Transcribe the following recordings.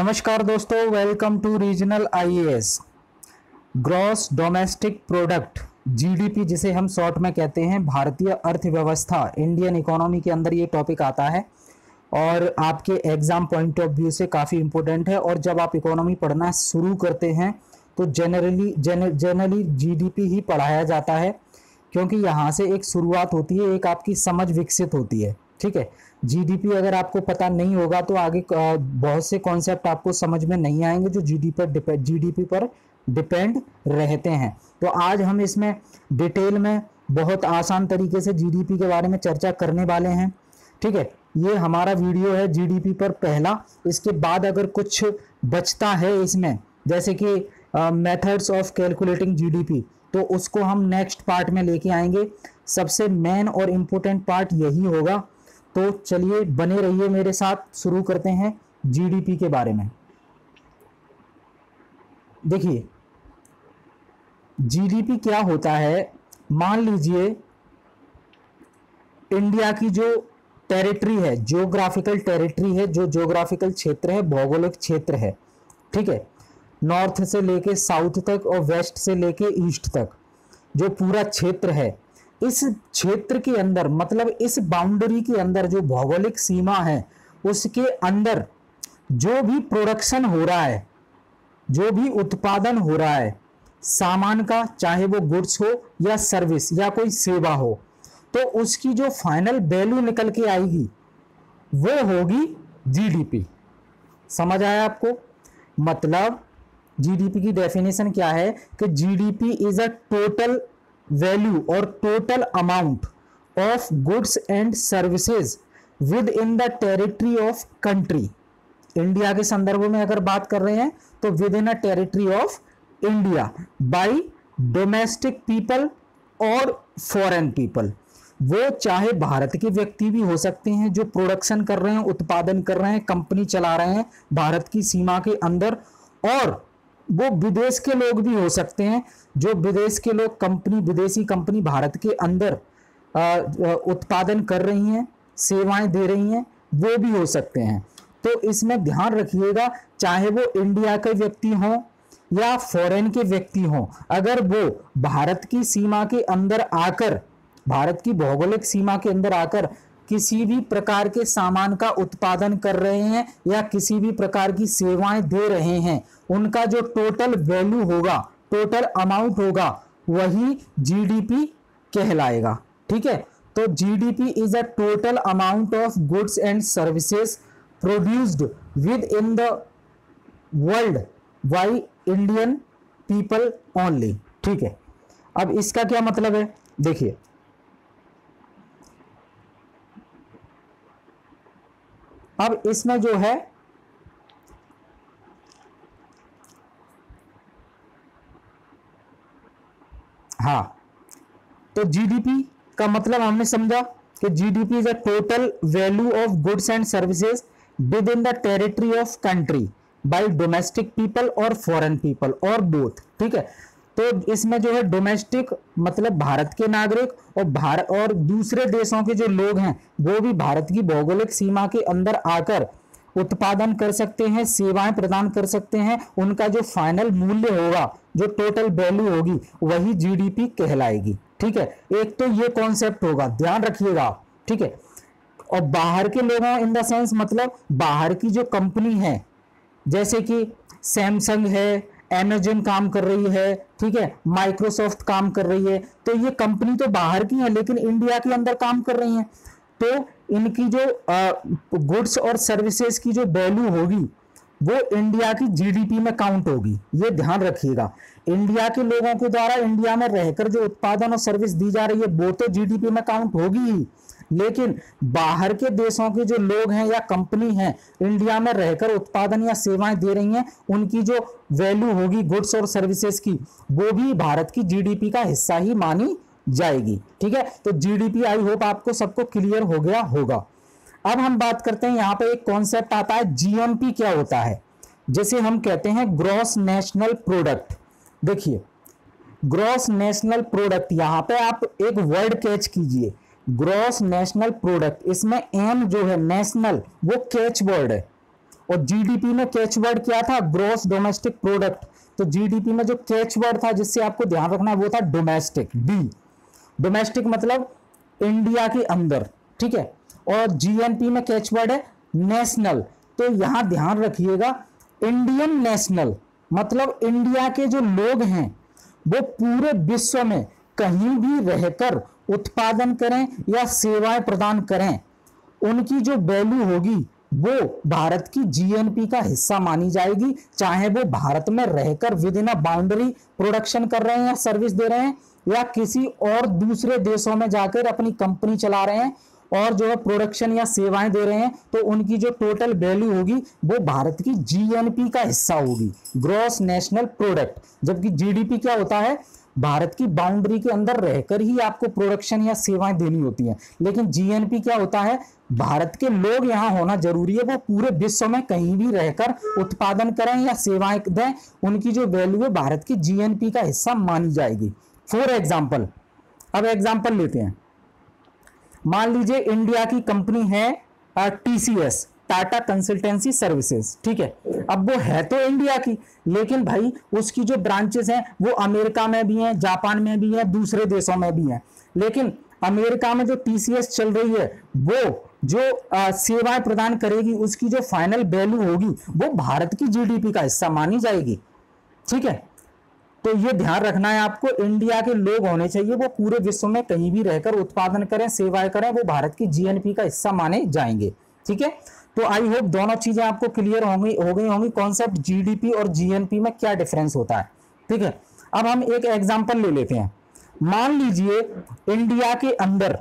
नमस्कार दोस्तों, welcome to regional IAS. Gross domestic product GDP जिसे हम शॉर्ट में कहते हैं, भारतीय अर्थव्यवस्था, इंडियन इकोनॉमी के अंदर ये टॉपिक आता है और आपके एग्जाम पॉइंट ऑफ व्यू से काफ़ी इंपॉर्टेंट है। और जब आप इकोनॉमी पढ़ना शुरू करते हैं तो जनरली जीडीपी ही पढ़ाया जाता है, क्योंकि यहाँ से एक शुरुआत होती है, एक आपकी समझ विकसित होती है। ठीक है, जीडीपी अगर आपको पता नहीं होगा तो आगे बहुत से कॉन्सेप्ट आपको समझ में नहीं आएंगे जो जीडीपी पर डिपेंड रहते हैं। तो आज हम इसमें डिटेल में बहुत आसान तरीके से जीडीपी के बारे में चर्चा करने वाले हैं। ठीक है, ये हमारा वीडियो है जीडीपी पर पहला। इसके बाद अगर कुछ बचता है इसमें, जैसे कि मेथड्स ऑफ कैलकुलेटिंग जीडीपी, तो उसको हम नेक्स्ट पार्ट में लेके आएंगे। सबसे मेन और इम्पोर्टेंट पार्ट यही होगा। तो चलिए बने रहिए मेरे साथ, शुरू करते हैं जीडीपी के बारे में। देखिए जीडीपी क्या होता है। मान लीजिए इंडिया की जो टेरिटरी है, ज्योग्राफिकल टेरिटरी है, जो ज्योग्राफिकल क्षेत्र है, भौगोलिक क्षेत्र है। ठीक है, नॉर्थ से लेके साउथ तक और वेस्ट से लेके ईस्ट तक जो पूरा क्षेत्र है, इस क्षेत्र के अंदर, मतलब इस बाउंड्री के अंदर, जो भौगोलिक सीमा है उसके अंदर जो भी प्रोडक्शन हो रहा है, जो भी उत्पादन हो रहा है सामान का, चाहे वो गुड्स हो या सर्विस या कोई सेवा हो, तो उसकी जो फाइनल वैल्यू निकल के आएगी वो होगी जीडीपी। समझ आया आपको? मतलब जीडीपी की डेफिनेशन क्या है कि GDP is a total value और total amount of goods and services within the territory of country. India के संदर्भ में अगर बात कर रहे हैं तो within a territory of India by domestic people और फॉरेन पीपल। वो चाहे भारत के व्यक्ति भी हो सकते हैं जो प्रोडक्शन कर रहे हैं, उत्पादन कर रहे हैं, कंपनी चला रहे हैं भारत की सीमा के अंदर, और वो विदेश के लोग भी हो सकते हैं जो विदेश के लोग विदेशी कंपनी भारत के अंदर उत्पादन कर रही हैं, सेवाएं दे रही हैं, वो भी हो सकते हैं। तो इसमें ध्यान रखिएगा, चाहे वो इंडिया के व्यक्ति हों या फॉरेन के व्यक्ति हों, अगर वो भारत की सीमा के अंदर आकर, भारत की भौगोलिक सीमा के अंदर आकर किसी भी प्रकार के सामान का उत्पादन कर रहे हैं या किसी भी प्रकार की सेवाएं दे रहे हैं, उनका जो टोटल वैल्यू होगा, टोटल अमाउंट होगा, वही जीडीपी कहलाएगा। ठीक है, तो GDP is a total amount of goods and services produced with in the world by Indian people only. ठीक है, अब इसका क्या मतलब है, देखिए अब इसमें जो है हाँ, तो जीडीपी का मतलब हमने समझा कि GDP is a total value of goods and services within the territory of country bye domestic people और फॉरेन पीपल और बोथ। ठीक है, तो इसमें जो है डोमेस्टिक मतलब भारत के नागरिक और दूसरे देशों के जो लोग हैं वो भी भारत की भौगोलिक सीमा के अंदर आकर उत्पादन कर सकते हैं, सेवाएं प्रदान कर सकते हैं। उनका जो फाइनल मूल्य होगा, जो टोटल वैल्यू होगी, वही जीडीपी कहलाएगी। ठीक है, एक तो ये कॉन्सेप्ट होगा, ध्यान रखिएगा। ठीक है, और बाहर के लोगों इन द सेंस मतलब बाहर की जो कंपनी है, जैसे कि सैमसंग है, अमेजन काम कर रही है, ठीक है, माइक्रोसॉफ्ट काम कर रही है, तो ये कंपनी तो बाहर की है लेकिन इंडिया के अंदर काम कर रही हैं, तो इनकी जो गुड्स और सर्विसेज की जो वैल्यू होगी वो इंडिया की जीडीपी में काउंट होगी। ये ध्यान रखिएगा, इंडिया के लोगों के द्वारा इंडिया में रहकर जो उत्पादन और सर्विस दी जा रही है वो तो जीडीपी में काउंट होगी ही, लेकिन बाहर के देशों के जो लोग हैं या कंपनी हैं इंडिया में रहकर उत्पादन या सेवाएं दे रही हैं, उनकी जो वैल्यू होगी गुड्स और सर्विसेज की, वो भी भारत की जीडीपी का हिस्सा ही मानी जाएगी। ठीक है, तो जीडीपी आई होप आपको सबको क्लियर हो गया होगा। अब हम बात करते हैं, यहाँ पे एक कॉन्सेप्ट आता है जीएनपी क्या होता है, जैसे हम कहते हैं ग्रॉस नेशनल प्रोडक्ट। देखिए ग्रॉस नेशनल प्रोडक्ट, यहाँ पे आप एक वर्ड कैच कीजिए, ग्रॉस नेशनल प्रोडक्ट। इसमें एम जो है नेशनल वो कैच वर्ड है और जीडीपी में कैच वर्ड क्या था, ग्रॉस डोमेस्टिक प्रोडक्ट। तो जीडीपी में जो कैच वर्ड था जिससे आपको ध्यान रखना है वो था डोमेस्टिक, डी। डोमेस्टिक मतलब इंडिया के अंदर, ठीक है। और जीएनपी में कैच वर्ड है नेशनल। तो यहां ध्यान रखिएगा, इंडियन नेशनल मतलब इंडिया के जो लोग हैं वो पूरे विश्व में कहीं भी रहकर उत्पादन करें या सेवाएं प्रदान करें, उनकी जो वैल्यू होगी वो भारत की जीएनपी का हिस्सा मानी जाएगी, चाहे वो भारत में रहकर with in a boundary production कर रहे हैं या सर्विस दे रहे हैं, या किसी और दूसरे देशों में जाकर अपनी कंपनी चला रहे हैं और जो है प्रोडक्शन या सेवाएं दे रहे हैं, तो उनकी जो टोटल वैल्यू होगी वो भारत की जीएनपी का हिस्सा होगी, ग्रॉस नेशनल प्रोडक्ट। जबकि जीडीपी क्या होता है, भारत की बाउंड्री के अंदर रहकर ही आपको प्रोडक्शन या सेवाएं देनी होती हैं। लेकिन जीएनपी क्या होता है, भारत के लोग यहां होना जरूरी है, वो पूरे विश्व में कहीं भी रहकर उत्पादन करें या सेवाएं दें, उनकी जो वैल्यू है भारत की जीएनपी का हिस्सा मानी जाएगी। फॉर एग्जाम्पल, अब एग्जाम्पल लेते हैं। मान लीजिए इंडिया की कंपनी है टीसीएस, टाटा कंसल्टेंसी सर्विसेज, ठीक है। अब वो है तो इंडिया की, लेकिन भाई उसकी जो ब्रांचेस हैं वो अमेरिका में भी हैं, जापान में भी हैं, दूसरे देशों में भी हैं। लेकिन अमेरिका में जो टीसीएस चल रही है वो जो सेवाएं प्रदान करेगी, उसकी जो फाइनल वैल्यू होगी वो भारत की जीडीपी का हिस्सा मानी जाएगी, ठीक है। तो ये ध्यान रखना है आपको, इंडिया के लोग होने चाहिए, वो पूरे विश्व में कहीं भी रहकर उत्पादन करें, सेवाएं करें, वो भारत की जीएनपी का हिस्सा माने जाएंगे, ठीक है। तो आई होप दोनों चीजें आपको क्लियर हो गई होंगी, कॉन्सेप्ट जीडीपी और जीएनपी में क्या डिफरेंस होता है, ठीक है। अब हम एक एग्जांपल ले लेते हैं। मान लीजिए इंडिया के अंदर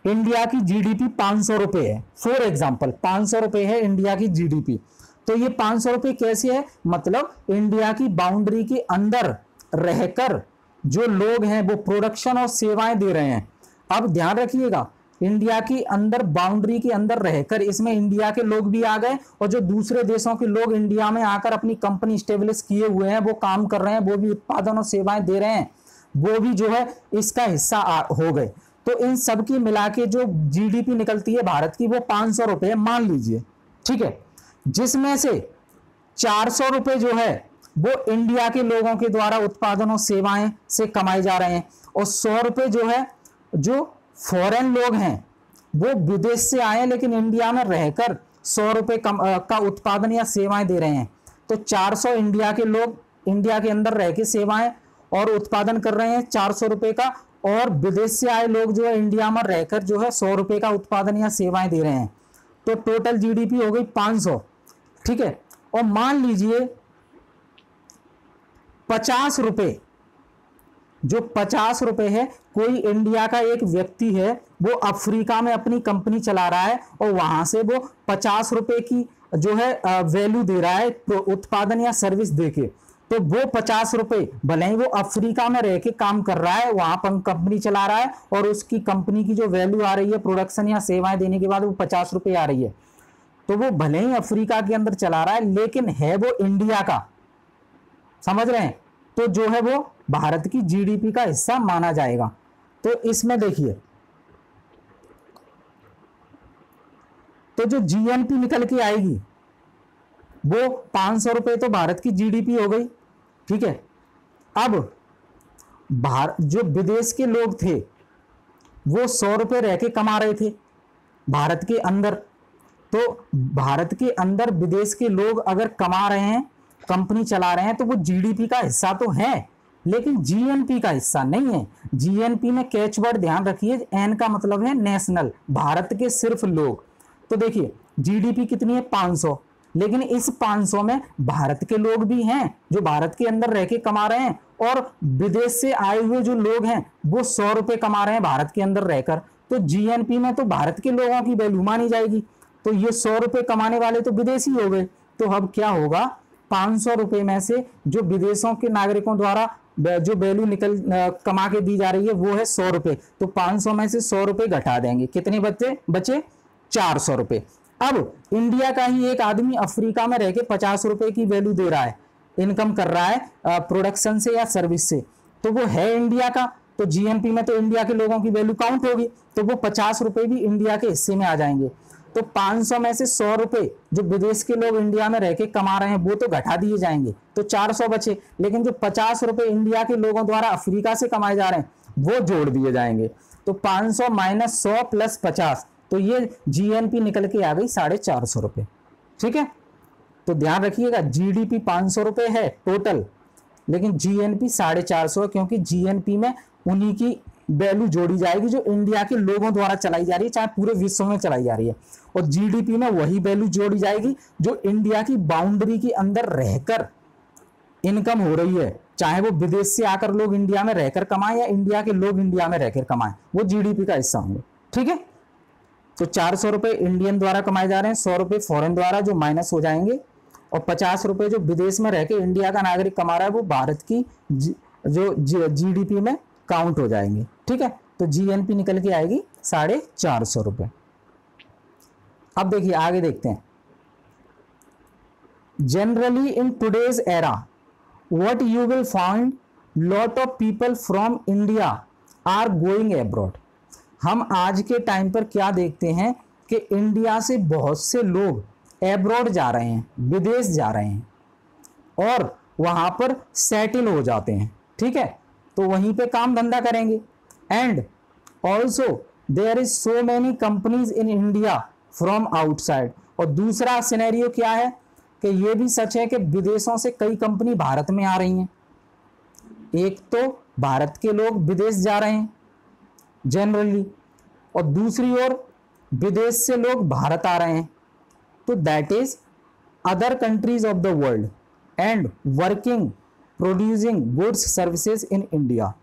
इंडिया की जीडीपी 500 रुपए है, फॉर एग्जांपल 500 रुपए है इंडिया की जीडीपी। तो ये 500 रुपए कैसे है, मतलब इंडिया की बाउंड्री के अंदर रहकर जो लोग हैं वो प्रोडक्शन और सेवाएं दे रहे हैं। अब ध्यान रखिएगा, इंडिया की अंदर बाउंड्री के अंदर रहकर इसमें इंडिया के लोग भी आ गए, और जो दूसरे देशों के लोग इंडिया में आकर अपनी कंपनी स्टेब्लिश किए हुए हैं, वो काम कर रहे हैं, वो भी उत्पादन और सेवाएं दे रहे हैं, वो भी जो है इसका हिस्सा हो गए। तो इन सब की मिला के जो जीडीपी निकलती है भारत की वो 500 रुपए मान लीजिए, ठीक है। जिसमें से 400 रुपए जो है वो इंडिया के लोगों के द्वारा उत्पादन और सेवाएं से कमाए जा रहे हैं, और 100 रुपए जो है जो फॉरेन लोग हैं वो विदेश से आए लेकिन इंडिया में रहकर 100 रुपए का उत्पादन या सेवाएं दे रहे हैं। तो 400 इंडिया के लोग इंडिया के अंदर रह के सेवाएं और उत्पादन कर रहे हैं 400 रुपए का, और विदेश से आए लोग जो है इंडिया में रहकर जो है 100 रुपए का उत्पादन या सेवाएं दे रहे हैं। तो टोटल जीडीपी हो गई 500, ठीक है। और मान लीजिए 50 रुपए, जो 50 रुपए है, कोई इंडिया का एक व्यक्ति है वो अफ्रीका में अपनी कंपनी चला रहा है और वहां से वो 50 रुपए की जो है वैल्यू दे रहा है उत्पादन या सर्विस देके। तो वो 50 रुपए भले ही वो अफ्रीका में रह के काम कर रहा है, वहां पर कंपनी चला रहा है, और उसकी कंपनी की जो वैल्यू आ रही है प्रोडक्शन या सेवाएं देने के बाद वो 50 रुपए आ रही है। तो वो भले ही अफ्रीका के अंदर चला रहा है लेकिन है वो इंडिया का, समझ रहे हैं। तो जो है वो भारत की जीडीपी का हिस्सा माना जाएगा। तो इसमें देखिए, तो जो जीएनपी निकल के आएगी वो 500 रुपए तो भारत की जीडीपी हो गई, ठीक है। अब जो विदेश के लोग थे वो 100 रुपए रह के कमा रहे थे भारत के अंदर। तो भारत के अंदर विदेश के लोग अगर कमा रहे हैं, कंपनी चला रहे हैं, तो वो जीडीपी का हिस्सा तो है लेकिन जीएनपी का हिस्सा नहीं है। जीएनपी में कैच वर्ड ध्यान रखिए, एन का मतलब है नेशनल, भारत के सिर्फ लोग। तो देखिए जीडीपी कितनी है 500, लेकिन इस 500 में भारत के लोग भी हैं जो भारत के अंदर रह के कमा रहे हैं, और विदेश से आए हुए जो लोग हैं वो 100 रुपए कमा रहे हैं भारत के अंदर रहकर। तो जीएनपी में तो भारत के लोगों की वैल्यू मानी जाएगी। तो ये 100 रुपए कमाने वाले तो विदेशी हो गए। तो अब क्या होगा, 500 रुपए में से जो विदेशों के नागरिकों द्वारा जो वैल्यू कमा के दी जा रही है वो है 100 रुपए। तो 500 में से 100 रुपए घटा देंगे, कितने बचे 400 रुपए। अब इंडिया का ही एक आदमी अफ्रीका में रह के 50 रुपए की वैल्यू दे रहा है, इनकम कर रहा है प्रोडक्शन से या सर्विस से, तो वो है इंडिया का। तो जीएनपी में तो इंडिया के लोगों की वैल्यू काउंट होगी, तो वो 50 रुपए भी इंडिया के हिस्से में आ जाएंगे। तो 500 में से 100 रुपए जो विदेश के लोग इंडिया में रह के कमा रहे हैं वो तो घटा दिए जाएंगे, तो 400 बचे। लेकिन जो 50 रुपए इंडिया के लोगों द्वारा अफ्रीका से कमाए जा रहे हैं वो जोड़ दिए जाएंगे। तो 500 माइनस 100 प्लस 50, तो ये जीएनपी निकल के आ गई 450 रुपए। ठीक है, तो ध्यान रखिएगा जीडीपी 500 रुपए है टोटल, लेकिन जीएनपी 450 है, क्योंकि जीएनपी में उन्हीं की वैल्यू जोड़ी जाएगी जो इंडिया के लोगों द्वारा चलाई जा रही है, चाहे पूरे विश्व में चलाई जा रही है। और जीडीपी में वही वैल्यू जोड़ी जाएगी जो इंडिया की बाउंड्री के अंदर रहकर इनकम हो रही है, चाहे वो विदेश से आकर लोग इंडिया में रहकर कमाएं या इंडिया के लोग इंडिया में रहकर कमाएं, वो जीडीपी का हिस्सा होंगे। ठीक है, तो 400 रुपए इंडियन द्वारा कमाए जा रहे हैं, 100 रुपए फॉरेन द्वारा जो माइनस हो जाएंगे, और 50 रुपए जो विदेश में रह के इंडिया का नागरिक कमा रहा है वो भारत की जो जीडीपी में काउंट हो जाएंगे। ठीक है, तो जीएनपी निकल के आएगी 450 रुपए। अब देखिए आगे देखते हैं। Generally in today's era what you will find lot of people from India are going abroad. हम आज के टाइम पर क्या देखते हैं कि इंडिया से बहुत से लोग एब्रॉड जा रहे हैं, विदेश जा रहे हैं और वहां पर सेटल हो जाते हैं। ठीक है, तो वहीं पे काम धंधा करेंगे। And also there is so many companies in India from outside. और दूसरा सिनेरियो क्या है कि ये भी सच है कि विदेशों से कई कंपनी भारत में आ रही हैं। एक तो भारत के लोग विदेश जा रहे हैं जनरली, और दूसरी ओर विदेश से लोग भारत आ रहे हैं। तो that is other countries of the world and working producing goods services in India.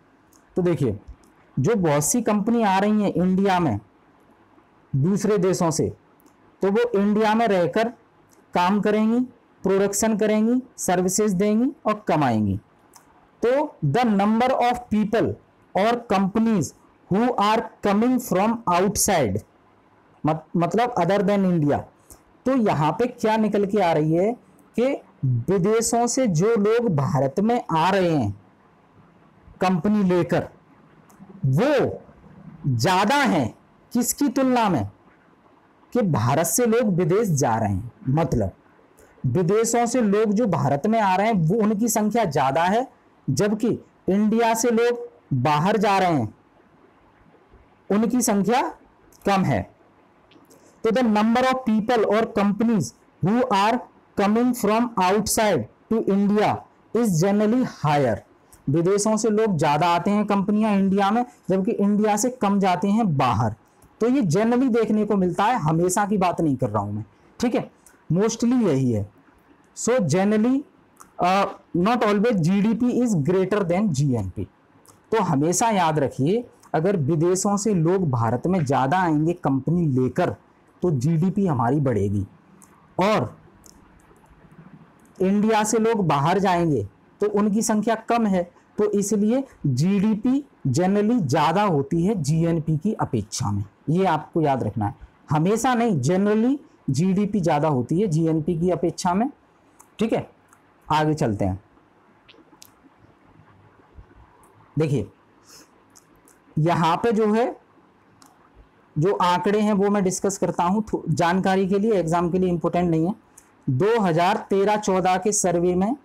तो देखिए जो बहुत सी कंपनी आ रही हैं इंडिया में दूसरे देशों से, तो वो इंडिया में रहकर काम करेंगी, प्रोडक्शन करेंगी, सर्विसेज देंगी और कमाएंगी। तो द नंबर ऑफ पीपल और companies who are coming from outside, मतलब अदर देन इंडिया, तो यहां पे क्या निकल के आ रही है कि विदेशों से जो लोग भारत में आ रहे हैं कंपनी लेकर, वो ज्यादा हैं किसकी तुलना में, कि भारत से लोग विदेश जा रहे हैं। मतलब विदेशों से लोग जो भारत में आ रहे हैं वो उनकी संख्या ज्यादा है, जबकि इंडिया से लोग बाहर जा रहे हैं उनकी संख्या कम है। तो द नंबर ऑफ पीपल और companies who are coming from outside to India is generally higher. विदेशों से लोग ज्यादा आते हैं कंपनियां इंडिया में, जबकि इंडिया से कम जाते हैं बाहर। तो ये जनरली देखने को मिलता है, हमेशा की बात नहीं कर रहा हूं मैं। ठीक है, मोस्टली यही है। So generally not always GDP is greater than GNP. तो हमेशा याद रखिए अगर विदेशों से लोग भारत में ज्यादा आएंगे कंपनी लेकर तो जीडीपी हमारी बढ़ेगी, और इंडिया से लोग बाहर जाएंगे तो उनकी संख्या कम है, तो इसलिए जीडीपी जनरली ज्यादा होती है जीएनपी की अपेक्षा में। ये आपको याद रखना है, हमेशा नहीं, जनरली जीडीपी ज्यादा होती है जीएनपी की अपेक्षा में। ठीक है, आगे चलते हैं। देखिए यहां पे जो है जो आंकड़े हैं वो मैं डिस्कस करता हूं जानकारी के लिए, एग्जाम के लिए इंपॉर्टेंट नहीं है। 2013-14 के सर्वे में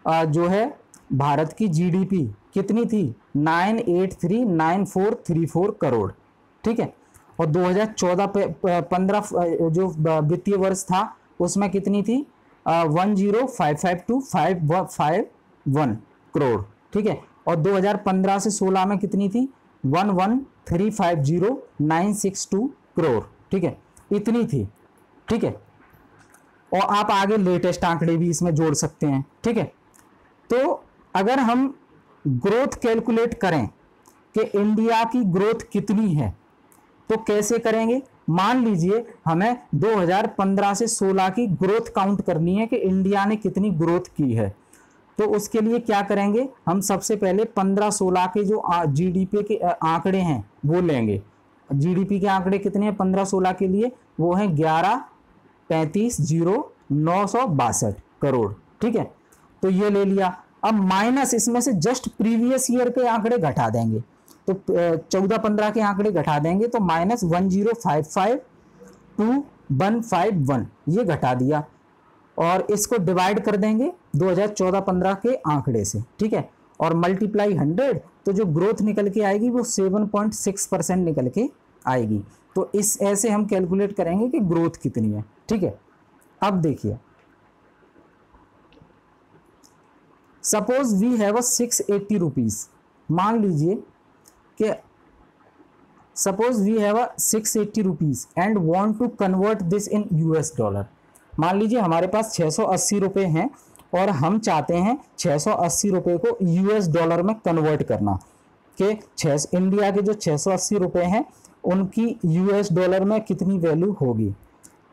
जो है भारत की जीडीपी कितनी थी, 9839434 करोड़। ठीक है, और 2014-15 जो वित्तीय वर्ष था उसमें कितनी थी, 10552551 करोड़। ठीक है, और 2015 से 16 में कितनी थी, 11350962 करोड़। ठीक है, इतनी थी। ठीक है, और आप आगे लेटेस्ट आंकड़े भी इसमें जोड़ सकते हैं। ठीक है, तो अगर हम ग्रोथ कैलकुलेट करें कि इंडिया की ग्रोथ कितनी है तो कैसे करेंगे। मान लीजिए हमें 2015 से 16 की ग्रोथ काउंट करनी है कि इंडिया ने कितनी ग्रोथ की है। तो उसके लिए क्या करेंगे, हम सबसे पहले 15-16 के जो जीडीपी के आंकड़े हैं वो लेंगे। जीडीपी के आंकड़े कितने हैं 15-16 के लिए, वो हैं 11,35,962 करोड़। ठीक है, तो ये ले लिया। अब माइनस इसमें से जस्ट प्रीवियस ईयर के आंकड़े घटा देंगे, तो 14-15 के आंकड़े घटा देंगे तो -1055 2151 ये घटा दिया और इसको डिवाइड कर देंगे 2014-15 के आंकड़े से, ठीक है, और मल्टीप्लाई 100, तो जो ग्रोथ निकल के आएगी वो 7.6% निकल के आएगी। तो इस ऐसे हम कैलकुलेट करेंगे कि ग्रोथ कितनी है, ठीक है। अब देखिए, suppose we have a 680 rupees, मान लीजिए कि suppose we have a 680 rupees and want to convert this in US dollar. मान लीजिए हमारे पास 680 रुपये हैं और हम चाहते हैं 680 रुपये को यूएस डॉलर में कन्वर्ट करना, कि इंडिया के जो 680 रुपये हैं उनकी यूएस डॉलर में कितनी वैल्यू होगी।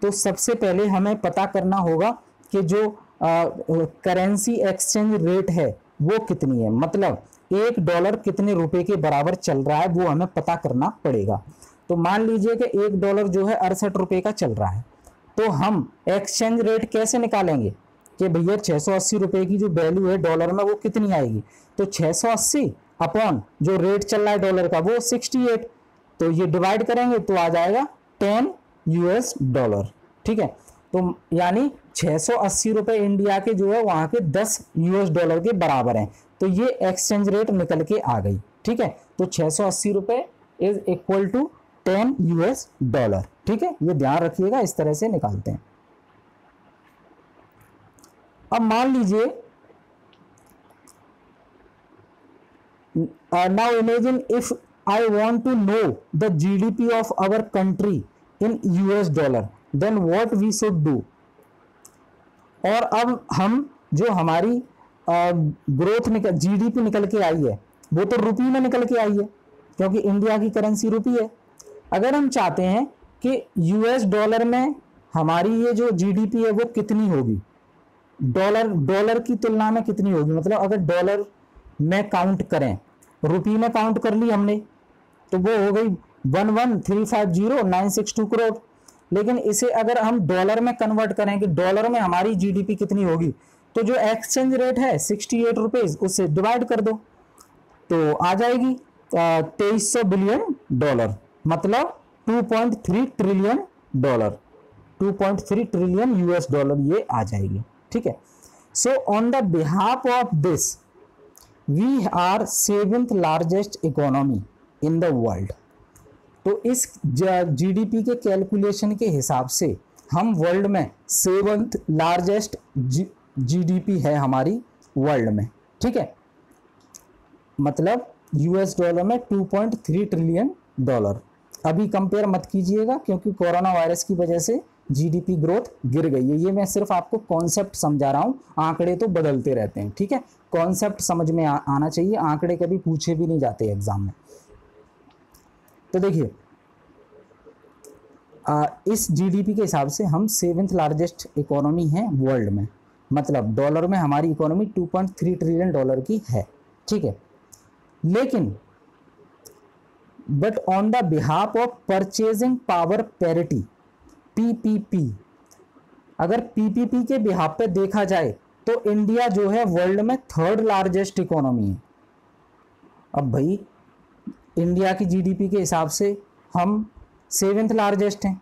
तो सबसे पहले हमें पता करना होगा कि जो करेंसी एक्सचेंज रेट है वो कितनी है, मतलब $1 कितने रुपए के बराबर चल रहा है वो हमें पता करना पड़ेगा। तो मान लीजिए कि $1 जो है 68 रुपये का चल रहा है, तो हम एक्सचेंज रेट कैसे निकालेंगे कि भैया 680 रुपये की जो वैल्यू है डॉलर में वो कितनी आएगी। तो 680 अपॉन जो रेट चल रहा है डॉलर का वो 68, तो ये डिवाइड करेंगे तो आ जाएगा 10 यूएस डॉलर, ठीक है। तो यानी 680 रुपये इंडिया के जो है वहाँ के 10 यूएस डॉलर के बराबर हैं। तो ये एक्सचेंज रेट निकल के आ गई, ठीक है। तो 680 रुपये is equal to 10 US dollar, ठीक है। ये ध्यान रखिएगा, इस तरह से निकालते हैं। अब मान लीजिए, now imagine if I want to know the GDP of our country in US dollar, then what we should do. और अब हम जो हमारी ग्रोथ जीडीपी निकल के आई है वो तो रुपी में निकल के आई है, क्योंकि इंडिया की करेंसी रुपी है। अगर हम चाहते हैं कि यूएस डॉलर में हमारी ये जो जीडीपी है वो कितनी होगी, डॉलर की तुलना में कितनी होगी, मतलब अगर डॉलर में काउंट करें, रुपी में काउंट कर ली हमने तो वो हो गई 11,350,962 करोड़। लेकिन इसे अगर हम डॉलर में कन्वर्ट करें कि डॉलर में हमारी जीडीपी कितनी होगी, तो जो एक्सचेंज रेट है 68 रुपीज उससे डिवाइड कर दो तो आ जाएगी 2300 बिलियन डॉलर, मतलब 2.3 trillion dollar, 2.3 trillion US dollar ये आ जाएगी, ठीक है। So on the behalf of this we are 7th largest economy in the world. तो इस जीडीपी के कैलकुलेशन के हिसाब से हम वर्ल्ड में 7th लार्जेस्ट जीडीपी है हमारी वर्ल्ड में, ठीक है। मतलब यूएस डॉलर में 2.3 ट्रिलियन डॉलर। अभी कंपेयर मत कीजिएगा क्योंकि कोरोना वायरस की वजह से जीडीपी ग्रोथ गिर गई है। ये मैं सिर्फ आपको कॉन्सेप्ट समझा रहा हूँ, आंकड़े तो बदलते रहते हैं, ठीक है। कॉन्सेप्ट समझ में आना चाहिए, आंकड़े कभी पूछे भी नहीं जाते एग्जाम में। तो देखिए, इस जीडीपी के हिसाब से हम 7th लार्जेस्ट इकोनॉमी है वर्ल्ड में, मतलब डॉलर में हमारी इकोनॉमी 2.3 ट्रिलियन डॉलर की है, ठीक है। लेकिन but on the behalf of purchasing power parity, PPP, अगर पीपीपी के बिहाफ पे देखा जाए तो इंडिया जो है वर्ल्ड में 3rd लार्जेस्ट इकोनॉमी है। अब भाई इंडिया की जीडीपी के हिसाब से हम 7th लार्जेस्ट हैं,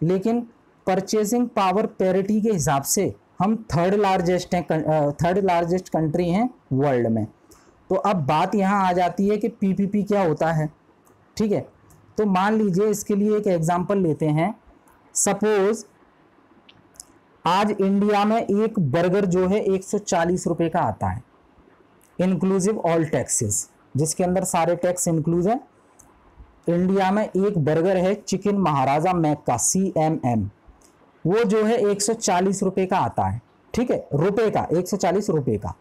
लेकिन परचेजिंग पावर पैरिटी के हिसाब से हम 3rd लार्जेस्ट हैं, 3rd लार्जेस्ट कंट्री हैं वर्ल्ड में। तो अब बात यहाँ आ जाती है कि पीपीपी क्या होता है, ठीक है। तो मान लीजिए इसके लिए एक एग्जांपल लेते हैं। सपोज आज इंडिया में एक बर्गर जो है 140 रुपये का आता है, इंक्लूसिव ऑल टैक्सेस, जिसके अंदर सारे टैक्स इंक्लूज हैं। इंडिया में एक बर्गर है चिकन महाराजा मैक का, CMM, वो जो है 140 रुपये का आता है, ठीक है, रुपए का, 140 रुपये का।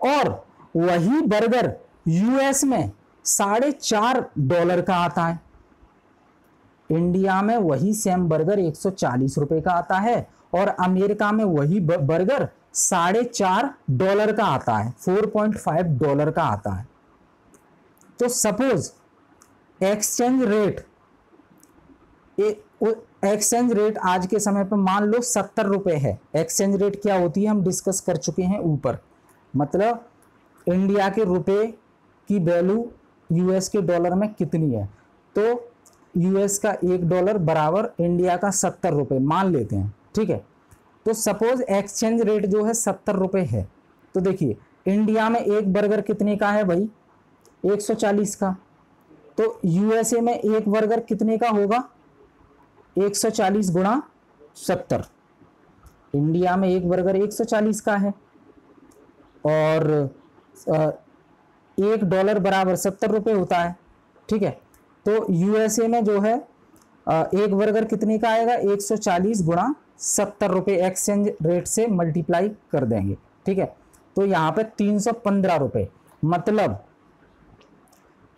और वही बर्गर यूएस में $4.5 का आता है। इंडिया में वही सेम बर्गर 140 रुपये का आता है और अमेरिका में वही बर्गर $4.5 का आता है, $4.5 का आता है। तो सपोज एक्सचेंज रेट आज के समय पर मान लो 70 रुपये है। एक्सचेंज रेट क्या होती है हम डिस्कस कर चुके हैं ऊपर, मतलब इंडिया के रुपए की वैल्यू यूएस के डॉलर में कितनी है। तो यूएस का $1 बराबर इंडिया का 70 रुपये मान लेते हैं, ठीक है। तो सपोज एक्सचेंज रेट जो है 70 रुपये है, तो देखिए इंडिया में एक बर्गर कितने का है भाई, 140 का, तो यूएसए में एक बर्गर कितने का होगा, 140 गुणा 70। इंडिया में एक बर्गर 140 का है और $1 बराबर 70 रुपये होता है, ठीक है। तो यूएसए में जो है एक बर्गर कितने का आएगा, 140 गुणा 70 रुपये एक्सचेंज रेट से मल्टीप्लाई कर देंगे, ठीक है। तो यहाँ पे 315 रुपये, मतलब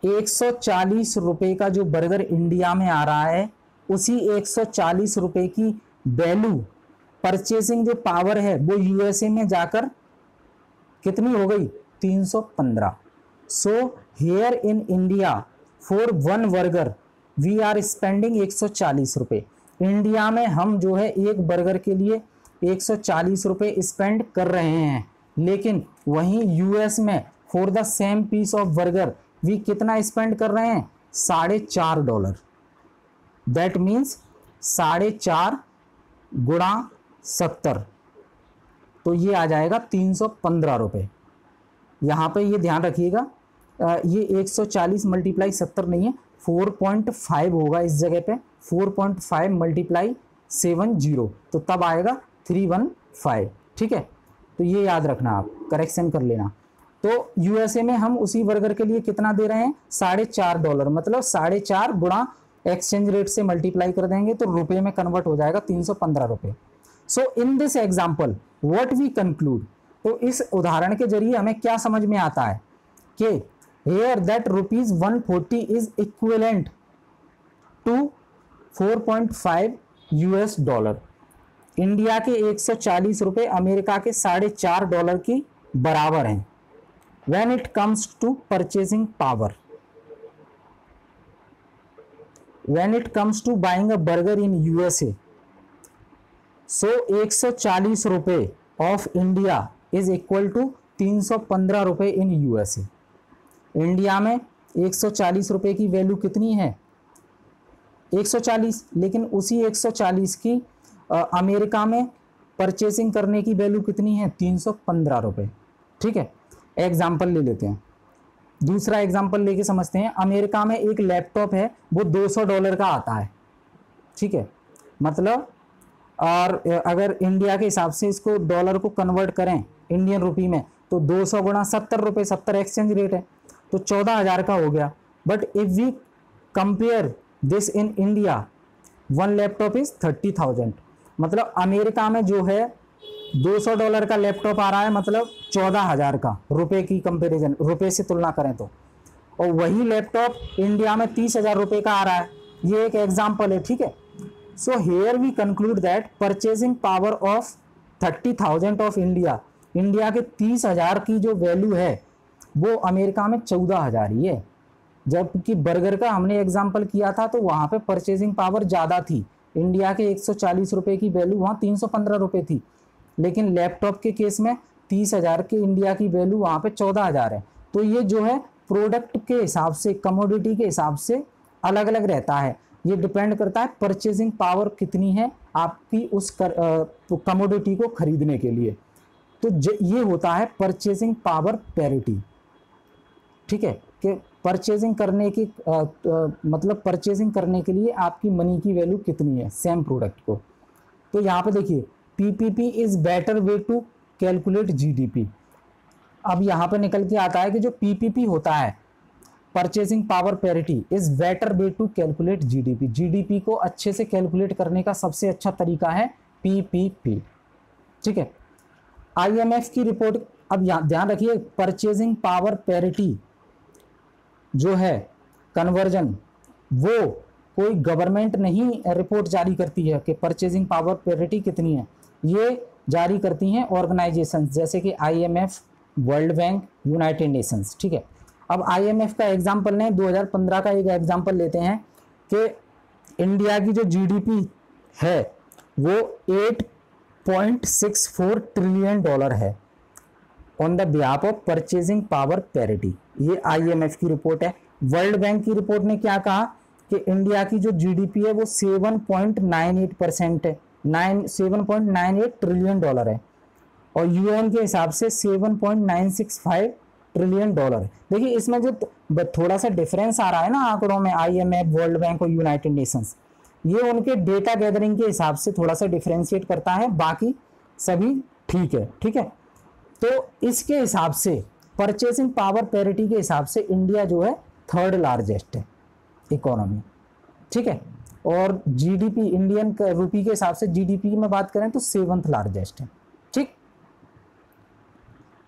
140 रुपये का जो बर्गर इंडिया में आ रहा है, उसी 140 रुपये की वैल्यू, परचेसिंग जो पावर है वो यूएसए में जाकर कितनी हो गई, 315। So here in India for one burger we are spending 140 रुपये। इंडिया में हम जो है एक बर्गर के लिए 140 रुपये स्पेंड कर रहे हैं, लेकिन वहीं यूएस में for the same piece of burger we कितना स्पेंड कर रहे हैं, $4.5। दैट मीन्स 4.5 गुणा 70, तो ये आ जाएगा 315 रुपये। यहाँ पे ये ध्यान रखिएगा, ये 140 मल्टीप्लाई 70 नहीं है, 4.5 होगा इस जगह पे, 4.5 मल्टीप्लाई 70, तो तब आएगा 315, ठीक है। तो ये याद रखना, आप करेक्शन कर लेना। तो यूएसए में हम उसी बर्गर के लिए कितना दे रहे हैं, $4.5, मतलब 4.5 गुणा एक्सचेंज रेट से मल्टीप्लाई कर देंगे तो रुपए में कन्वर्ट हो जाएगा 315 रुपये। So in this example what we conclude, तो इस उदाहरण के जरिए हमें क्या समझ में आता है कि here that ₹140 is equivalent to 4.5 $US। India के 140 रुपये अमेरिका के $4.5 की बराबर हैं when it comes to purchasing power. When it comes to buying a burger in USA, so 140 रुपये of India is equal to 315 रुपये इन USA। इंडिया में 140 रुपये की वैल्यू कितनी है, 140, लेकिन उसी 140 की अमेरिका में परचेसिंग करने की वैल्यू कितनी है, 315 रुपये, ठीक है। एग्जाम्पल ले लेते हैं, दूसरा एग्जाम्पल लेके समझते हैं। अमेरिका में एक लैपटॉप है, वो $200 का आता है, ठीक है, मतलब, और अगर इंडिया के हिसाब से इसको डॉलर को कन्वर्ट करें इंडियन रुपी में, तो 200 गुणा 70 रुपये, 70 एक्सचेंज रेट है, तो 14,000 का हो गया। But if we compare this in India, one laptop is 30,000, मतलब अमेरिका में जो है $200 का लैपटॉप आ रहा है, मतलब 14,000 का, रुपए की कंपैरिजन, रुपए से तुलना करें तो, और वही लैपटॉप इंडिया में 30,000 रुपये का आ रहा है। ये एक एग्जांपल है, ठीक है। So here we conclude that purchasing power of 30,000 of India, India के 30,000 की जो वैल्यू है वो अमेरिका में 14,000 ही है। जबकि बर्गर का हमने एग्जाम्पल किया था तो वहाँ पे परचेजिंग पावर ज़्यादा थी, इंडिया के 140 रुपये की वैल्यू वहाँ 315 रुपये थी, लेकिन लैपटॉप के केस में 30,000 की इंडिया की वैल्यू वहाँ पे 14,000 है। तो ये जो है प्रोडक्ट के हिसाब से, कमोडिटी के हिसाब से अलग अलग रहता है, ये डिपेंड करता है परचेजिंग पावर कितनी है आपकी उस कमोडिटी को खरीदने के लिए। तो ये होता है परचेजिंग पावर पैरिटी, ठीक है, कि परचेजिंग करने की मतलब परचेजिंग करने के लिए आपकी मनी की वैल्यू कितनी है सेम प्रोडक्ट को। तो यहाँ पे देखिए, PPP is better way to calculate GDP. अब यहाँ पे निकल के आता है कि जो पीपीपी होता है, purchasing power parity, is better way to calculate GDP. GDP को अच्छे से कैलकुलेट करने का सबसे अच्छा तरीका है पीपीपी, ठीक है। आईएमएफ की रिपोर्ट, अब ध्यान रखिए, परचेजिंग पावर पैरिटी जो है कन्वर्जन, वो कोई गवर्नमेंट नहीं रिपोर्ट जारी करती है कि परचेजिंग पावर पैरिटी कितनी है, ये जारी करती हैं ऑर्गेनाइजेशंस जैसे कि IMF, world bank, United Nations, ठीक है। अब आईएमएफ का एग्जांपल लें, 2015 का एक एग्जांपल लेते हैं कि इंडिया की जो जीडीपी है वो $8.64 ट्रिलियन है on the behalf of purchasing power parity. ये आईएमएफ की रिपोर्ट है। वर्ल्ड बैंक की रिपोर्ट ने क्या कहा कि इंडिया की जो जीडीपी है वो 7.98% है, 7.98 ट्रिलियन डॉलर है, और यूएन के हिसाब से 7.965 ट्रिलियन डॉलर है। देखिए इसमें जो थोड़ा सा डिफरेंस आ रहा है ना आंकड़ों में, आईएमएफ, वर्ल्ड बैंक और यूनाइटेड नेशंस, ये उनके डेटा गैदरिंग के हिसाब से थोड़ा सा डिफरेंशिएट करता है, बाकी सभी ठीक है। ठीक है, तो इसके हिसाब से परचेसिंग पावर पैरिटी के हिसाब से इंडिया जो है थर्ड लार्जेस्ट है इकोनॉमी। ठीक है, और जीडीपी इंडियन रुपी के हिसाब से जीडीपी की में बात करें तो 7th लार्जेस्ट है। ठीक,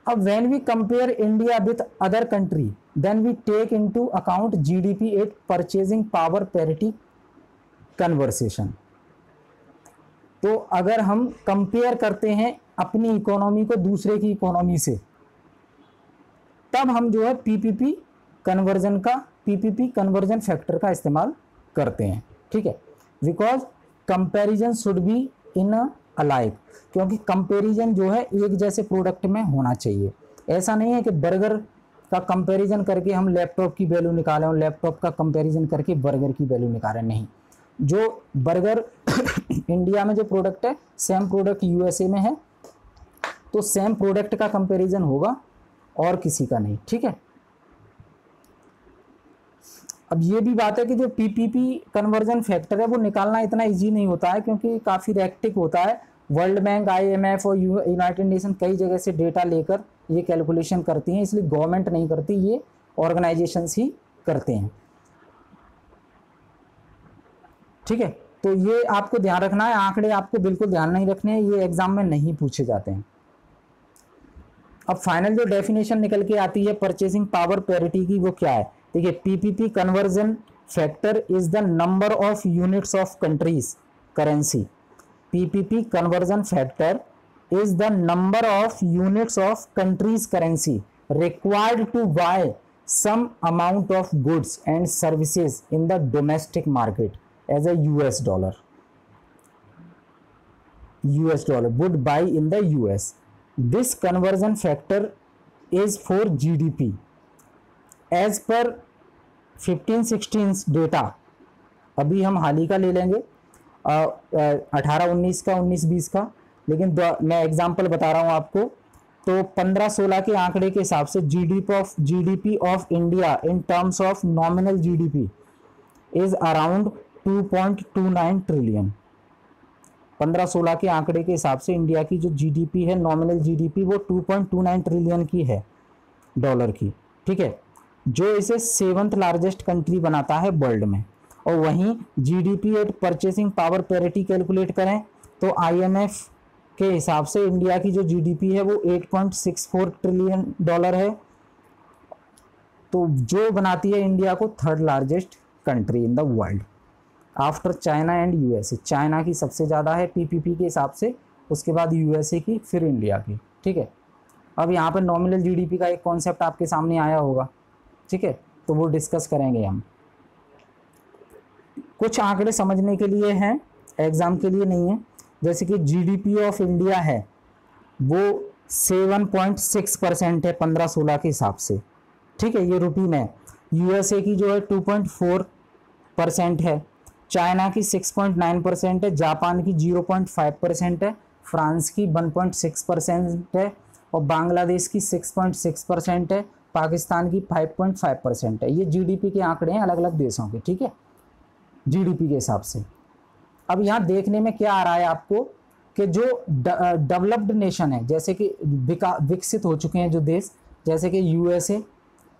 अब when we compare India with other country then we take into account GDP at purchasing power parity conversation. तो अगर हम कंपेयर करते हैं अपनी इकोनॉमी को दूसरे की इकोनॉमी से, तब हम जो है पीपीपी कन्वर्जन फैक्टर का इस्तेमाल करते हैं। ठीक है, because comparison should be in alike, क्योंकि कंपैरिजन जो है एक जैसे प्रोडक्ट में होना चाहिए। ऐसा नहीं है कि बर्गर का कंपैरिजन करके हम लैपटॉप की वैल्यू निकालें और लैपटॉप का कंपैरिजन करके बर्गर की वैल्यू निकालें, नहीं। जो बर्गर इंडिया में जो प्रोडक्ट है, सेम प्रोडक्ट यूएसए में है, तो सेम प्रोडक्ट का कंपैरिजन होगा और किसी का नहीं। ठीक है, अब ये भी बात है कि जो पीपीपी कन्वर्जन फैक्टर है वो निकालना इतना इजी नहीं होता है, क्योंकि काफ़ी रैक्टिक होता है। वर्ल्ड बैंक, आईएमएफ और यूनाइटेड नेशन कई जगह से डेटा लेकर ये कैलकुलेशन करती हैं, इसलिए गवर्नमेंट नहीं करती, ये ऑर्गेनाइजेशंस ही करते हैं। ठीक है, तो ये आपको ध्यान रखना है, आंकड़े आपको बिल्कुल ध्यान नहीं रखने हैं, ये एग्जाम में नहीं पूछे जाते हैं। अब फाइनल जो डेफिनेशन निकल के आती है परचेसिंग पावर पैरिटी की, वो क्या है? देखिए, PPP conversion factor is the number of units of countries currency. PPP conversion factor is the number of units of country's currency required to buy some amount of goods and services in the domestic market as a US dollar would buy in the US. This conversion factor is for GDP. As per 15-16 data, अभी हम हाल ही का ले लेंगे 18-19 का, 19-20 का, लेकिन मैं example बता रहा हूं आपको। तो 15-16 के आंकड़े के हिसाब से GDP of India in terms of nominal GDP is around 2.29 trillion. 15-16 के आंकड़े के हिसाब से इंडिया की जो जीडीपी है, नॉमिनल जीडीपी, वो 2.29 ट्रिलियन की है, डॉलर की। ठीक है, जो इसे 7th लार्जेस्ट कंट्री बनाता है वर्ल्ड में। और वहीं GDP at purchasing power parity calculate करें तो आईएमएफ के हिसाब से इंडिया की जो जीडीपी है वो 8.64 ट्रिलियन डॉलर है, तो जो बनाती है इंडिया को third largest country in the world after China and USA. China की सबसे ज़्यादा है पीपीपी के हिसाब से, उसके बाद यूएसए की, फिर इंडिया की। ठीक है, अब यहाँ पर नॉमिनल जीडीपी का एक कॉन्सेप्ट आपके सामने आया होगा। ठीक है, तो वो डिस्कस करेंगे हम। कुछ आंकड़े समझने के लिए हैं, एग्जाम के लिए नहीं है। जैसे कि जीडीपी ऑफ इंडिया है वो 7.6% है 15-16 के हिसाब से। ठीक है, ये रुपी में। यूएसए की जो है 2.4% है, चाइना की 6.9% है, जापान की 0.5% है, फ्रांस की 1.6% है, और बांग्लादेश की 6.6% है, पाकिस्तान की 5.5% है। ये जीडीपी के आंकड़े हैं अलग अलग देशों के। ठीक है, जीडीपी के हिसाब से। अब यहाँ देखने में क्या आ रहा है आपको कि जो डेवलप्ड नेशन है, जैसे कि विकसित हो चुके हैं जो देश, जैसे कि यूएसए,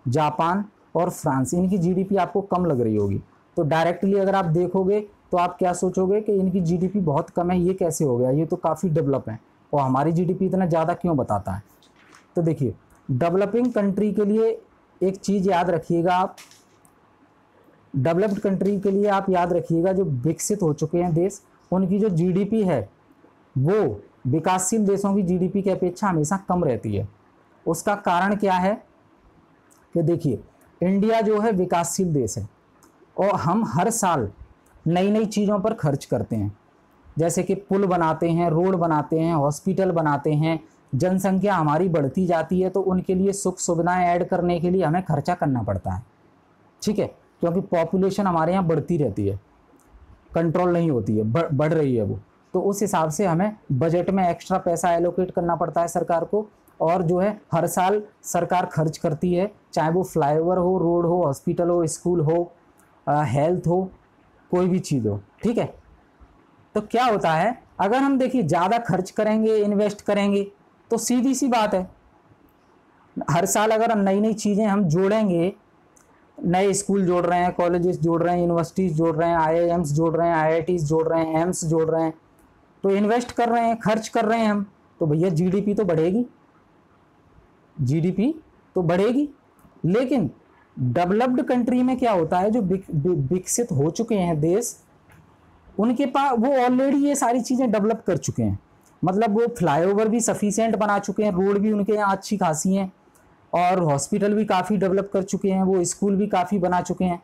जापान और फ्रांस, इनकी जीडीपी आपको कम लग रही होगी। तो डायरेक्टली अगर आप देखोगे तो आप क्या सोचोगे कि इनकी जीडीपी बहुत कम है, ये कैसे हो गया, ये तो काफ़ी डेवलप है, और हमारी जीडीपी इतना ज़्यादा क्यों बताता है। तो देखिए, डेवलपिंग कंट्री के लिए एक चीज़ याद रखिएगा आप, डेवलप्ड कंट्री के लिए आप याद रखिएगा, जो विकसित हो चुके हैं देश, उनकी जो जीडीपी है वो विकासशील देशों की जीडीपी की अपेक्षा हमेशा कम रहती है। उसका कारण क्या है कि देखिए, इंडिया जो है विकासशील देश है और हम हर साल नई नई चीज़ों पर खर्च करते हैं, जैसे कि पुल बनाते हैं, रोड बनाते हैं, हॉस्पिटल बनाते हैं। जनसंख्या हमारी बढ़ती जाती है तो उनके लिए सुख सुविधाएं ऐड करने के लिए हमें खर्चा करना पड़ता है। ठीक है, क्योंकि पॉपुलेशन हमारे यहाँ बढ़ती रहती है, कंट्रोल नहीं होती है, बढ़ रही है वो। तो उस हिसाब से हमें बजट में एक्स्ट्रा पैसा एलोकेट करना पड़ता है सरकार को, और जो है हर साल सरकार खर्च करती है, चाहे वो फ्लाईओवर हो, रोड हो, हॉस्पिटल हो, स्कूल हो, हेल्थ हो, कोई भी चीज़ हो, ठीक है। तो क्या होता है, अगर हम देखिए ज़्यादा खर्च करेंगे, इन्वेस्ट करेंगे, तो सीधी सी बात है, हर साल अगर नई नई चीज़ें हम जोड़ेंगे, नए स्कूल जोड़ रहे हैं, कॉलेजेस जोड़ रहे हैं, यूनिवर्सिटीज़ जोड़ रहे हैं, IIMs जोड़ रहे हैं, IITs जोड़ रहे हैं, एम्स जोड़ रहे हैं, तो इन्वेस्ट कर रहे हैं, खर्च कर रहे हैं हम, तो भैया जीडीपी तो बढ़ेगी, जीडीपी तो बढ़ेगी। लेकिन डेवलप्ड कंट्री में क्या होता है, जो विकसित हो चुके हैं देश, उनके पास वो ऑलरेडी ये सारी चीज़ें डेवलप कर चुके हैं, मतलब वो फ्लाईओवर भी सफिशिएंट बना चुके हैं, रोड भी उनके यहाँ अच्छी खासी हैं, और हॉस्पिटल भी काफ़ी डेवलप कर चुके हैं, वो स्कूल भी काफ़ी बना चुके हैं,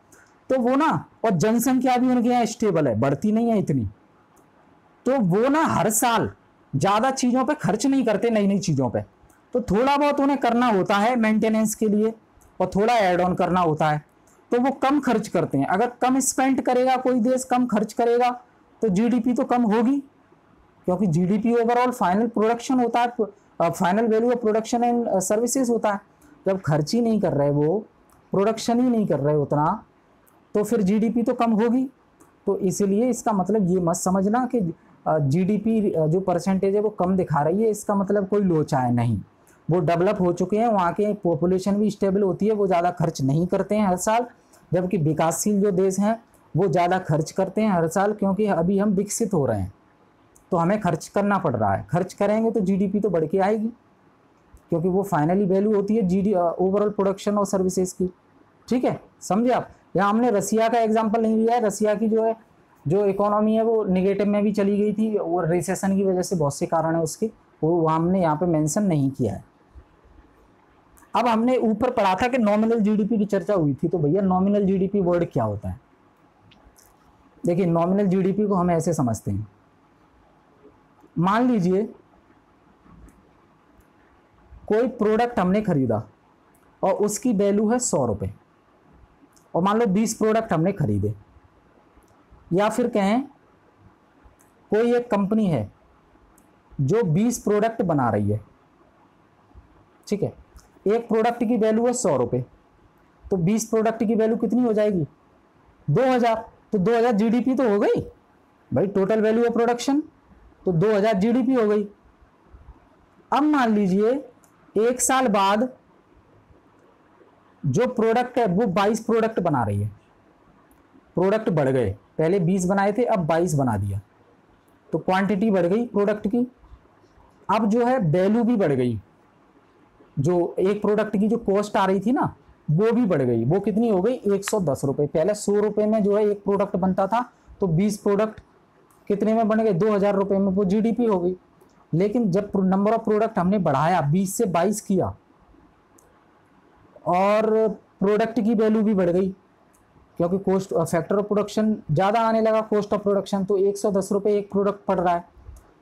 तो वो ना, और जनसंख्या भी उनके यहाँ स्टेबल है, बढ़ती नहीं है इतनी, तो वो ना हर साल ज़्यादा चीज़ों पे खर्च नहीं करते, नई नई चीज़ों पे, तो थोड़ा बहुत उन्हें करना होता है मेंटेनेंस के लिए, और थोड़ा ऐड ऑन करना होता है, तो वो कम खर्च करते हैं। अगर कम स्पेंड करेगा कोई देश, कम खर्च करेगा, तो जीडीपी तो कम होगी, क्योंकि जीडीपी ओवरऑल फाइनल प्रोडक्शन होता है, final value of production and services होता है। जब खर्च ही नहीं कर रहे, वो प्रोडक्शन ही नहीं कर रहे उतना, तो फिर जीडीपी तो कम होगी। तो इसीलिए इसका मतलब ये मत समझना कि जीडीपी जो परसेंटेज है वो कम दिखा रही है, इसका मतलब कोई लोचा है, नहीं। वो डेवलप हो चुके हैं, वहाँ के पॉपुलेशन भी स्टेबल होती है, वो ज़्यादा खर्च नहीं करते हैं हर साल, जबकि विकासशील जो देश हैं वो ज़्यादा खर्च करते हैं हर साल, क्योंकि अभी हम विकसित हो रहे हैं, तो हमें खर्च करना पड़ रहा है। खर्च करेंगे तो जीडीपी तो बढ़ के आएगी, क्योंकि वो फाइनली वैल्यू होती है ओवरऑल प्रोडक्शन और सर्विसेज की, ठीक है, समझे आप। यहाँ हमने रसिया का एग्जांपल नहीं लिया है, रसिया की जो इकोनॉमी है वो निगेटिव में भी चली गई थी, वो रिसेशन की वजह से, बहुत से कारण है उसके, वो हमने यहाँ पे मेंशन नहीं किया है। अब हमने ऊपर पढ़ा था कि नॉमिनल जीडीपी की चर्चा हुई थी, तो भैया नॉमिनल जीडीपी वर्ड क्या होता है। देखिए नॉमिनल जीडीपी को हम ऐसे समझते हैं, मान लीजिए कोई प्रोडक्ट हमने खरीदा और उसकी वैल्यू है 100 रुपये, और मान लो 20 प्रोडक्ट हमने खरीदे, या फिर कहें कोई एक कंपनी है जो 20 प्रोडक्ट बना रही है, ठीक है, एक प्रोडक्ट की वैल्यू है 100 रुपये, तो 20 प्रोडक्ट की वैल्यू कितनी हो जाएगी, 2000, तो 2000 जीडीपी तो हो गई भाई, टोटल वैल्यू ऑफ प्रोडक्शन, तो 2000 जीडीपी हो गई। अब मान लीजिए एक साल बाद जो प्रोडक्ट है वो 22 प्रोडक्ट बना रही है, प्रोडक्ट बढ़ गए, पहले 20 बनाए थे अब 22 बना दिया, तो क्वांटिटी बढ़ गई प्रोडक्ट की। अब जो है वैल्यू भी बढ़ गई, जो एक प्रोडक्ट की जो कॉस्ट आ रही थी ना वो भी बढ़ गई, वो कितनी हो गई 110 रुपये। पहले 100 रुपये में जो है एक प्रोडक्ट बनता था, तो 20 प्रोडक्ट कितने में बन गए, 2000 रुपये में, वो जीडीपी हो गई। लेकिन जब नंबर ऑफ प्रोडक्ट हमने बढ़ाया, 20 से 22 किया, और प्रोडक्ट की वैल्यू भी बढ़ गई, क्योंकि कॉस्ट फैक्टर ऑफ प्रोडक्शन ज़्यादा आने लगा, कॉस्ट ऑफ प्रोडक्शन, तो 110 रुपये एक प्रोडक्ट पड़ रहा है,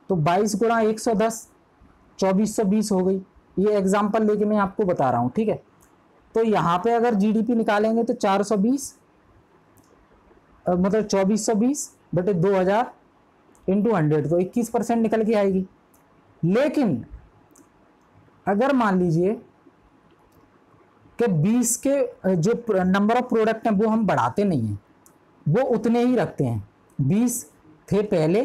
तो 22 गुणा 110 2420 हो गई। ये एग्जाम्पल लेके मैं आपको बता रहा हूँ, ठीक है। तो यहाँ पे अगर जीडीपी निकालेंगे तो 420 मतलब 2420 बटे 2000 इंटू 100, तो 21% निकल के आएगी। लेकिन अगर मान लीजिए कि 20 के जो नंबर ऑफ प्रोडक्ट हैं वो हम बढ़ाते नहीं हैं, वो उतने ही रखते हैं, 20 थे पहले,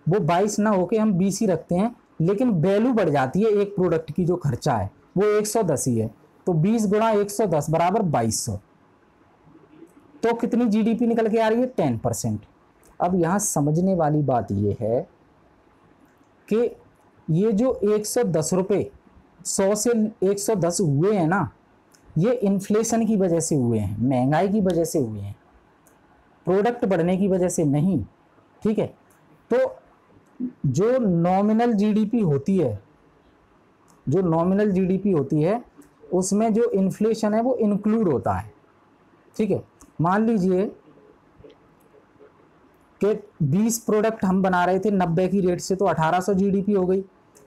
वो 22 ना होके हम 20 ही रखते हैं, लेकिन वैल्यू बढ़ जाती है, एक प्रोडक्ट की जो खर्चा है वो 110 ही है, तो 20 गुणा 110 बराबर 2200, तो कितनी जीडीपी निकल के आ रही है, 10%। अब यहाँ समझने वाली बात ये है कि ये जो 110 रुपये 100 से 110 हुए हैं ना, ये इन्फ्लेशन की वजह से हुए हैं, महंगाई की वजह से हुए हैं, प्रोडक्ट बढ़ने की वजह से नहीं, ठीक है। तो जो नॉमिनल जीडीपी होती है, जो नॉमिनल जीडीपी होती है उसमें जो इन्फ्लेशन है वो इंक्लूड होता है, ठीक है। मान लीजिए कि 20 प्रोडक्ट हम बना रहे थे 90 की रेट से, तो 1800 जीडीपी हो गई,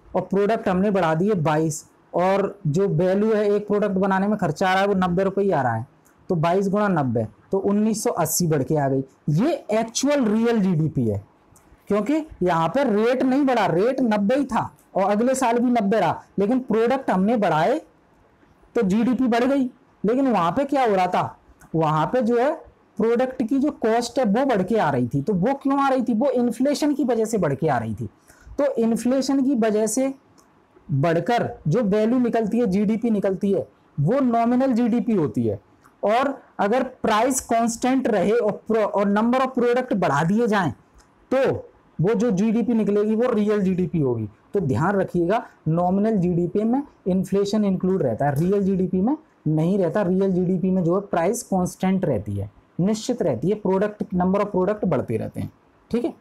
और प्रोडक्ट हमने बढ़ा दिए 22, और जो वैल्यू है एक प्रोडक्ट बनाने में खर्चा आ रहा है वो 90 रुपये ही आ रहा है, तो 22 गुणा 90 तो 1980 बढ़ के आ गई। ये एक्चुअल रियल जीडीपी है, क्योंकि यहाँ पर रेट नहीं बढ़ा, रेट 90 ही था और अगले साल भी 90 रहा, लेकिन प्रोडक्ट हमने बढ़ाए तो जीडीपी बढ़ गई। लेकिन वहां पे क्या हो रहा था, वहां पे जो है प्रोडक्ट की जो कॉस्ट है वो बढ़ के आ रही थी। तो वो क्यों आ रही थी, वो इन्फ्लेशन की वजह से बढ़ के आ रही थी। तो इन्फ्लेशन की वजह से बढ़कर जो वैल्यू निकलती है, जीडीपी निकलती है, वो नॉमिनल जीडीपी होती है। और अगर प्राइस कांस्टेंट रहे और नंबर ऑफ प्रोडक्ट बढ़ा दिए जाएं तो वो जो जीडीपी निकलेगी वो रियल जीडीपी होगी। तो ध्यान रखिएगा, नॉमिनल जीडीपी में इन्फ्लेशन इंक्लूड रहता है, रियल जीडीपी में नहीं रहता। रियल जीडीपी में जो है प्राइस कांस्टेंट रहती है, निश्चित रहती है, प्रोडक्ट नंबर ऑफ प्रोडक्ट बढ़ते रहते हैं। ठीक है,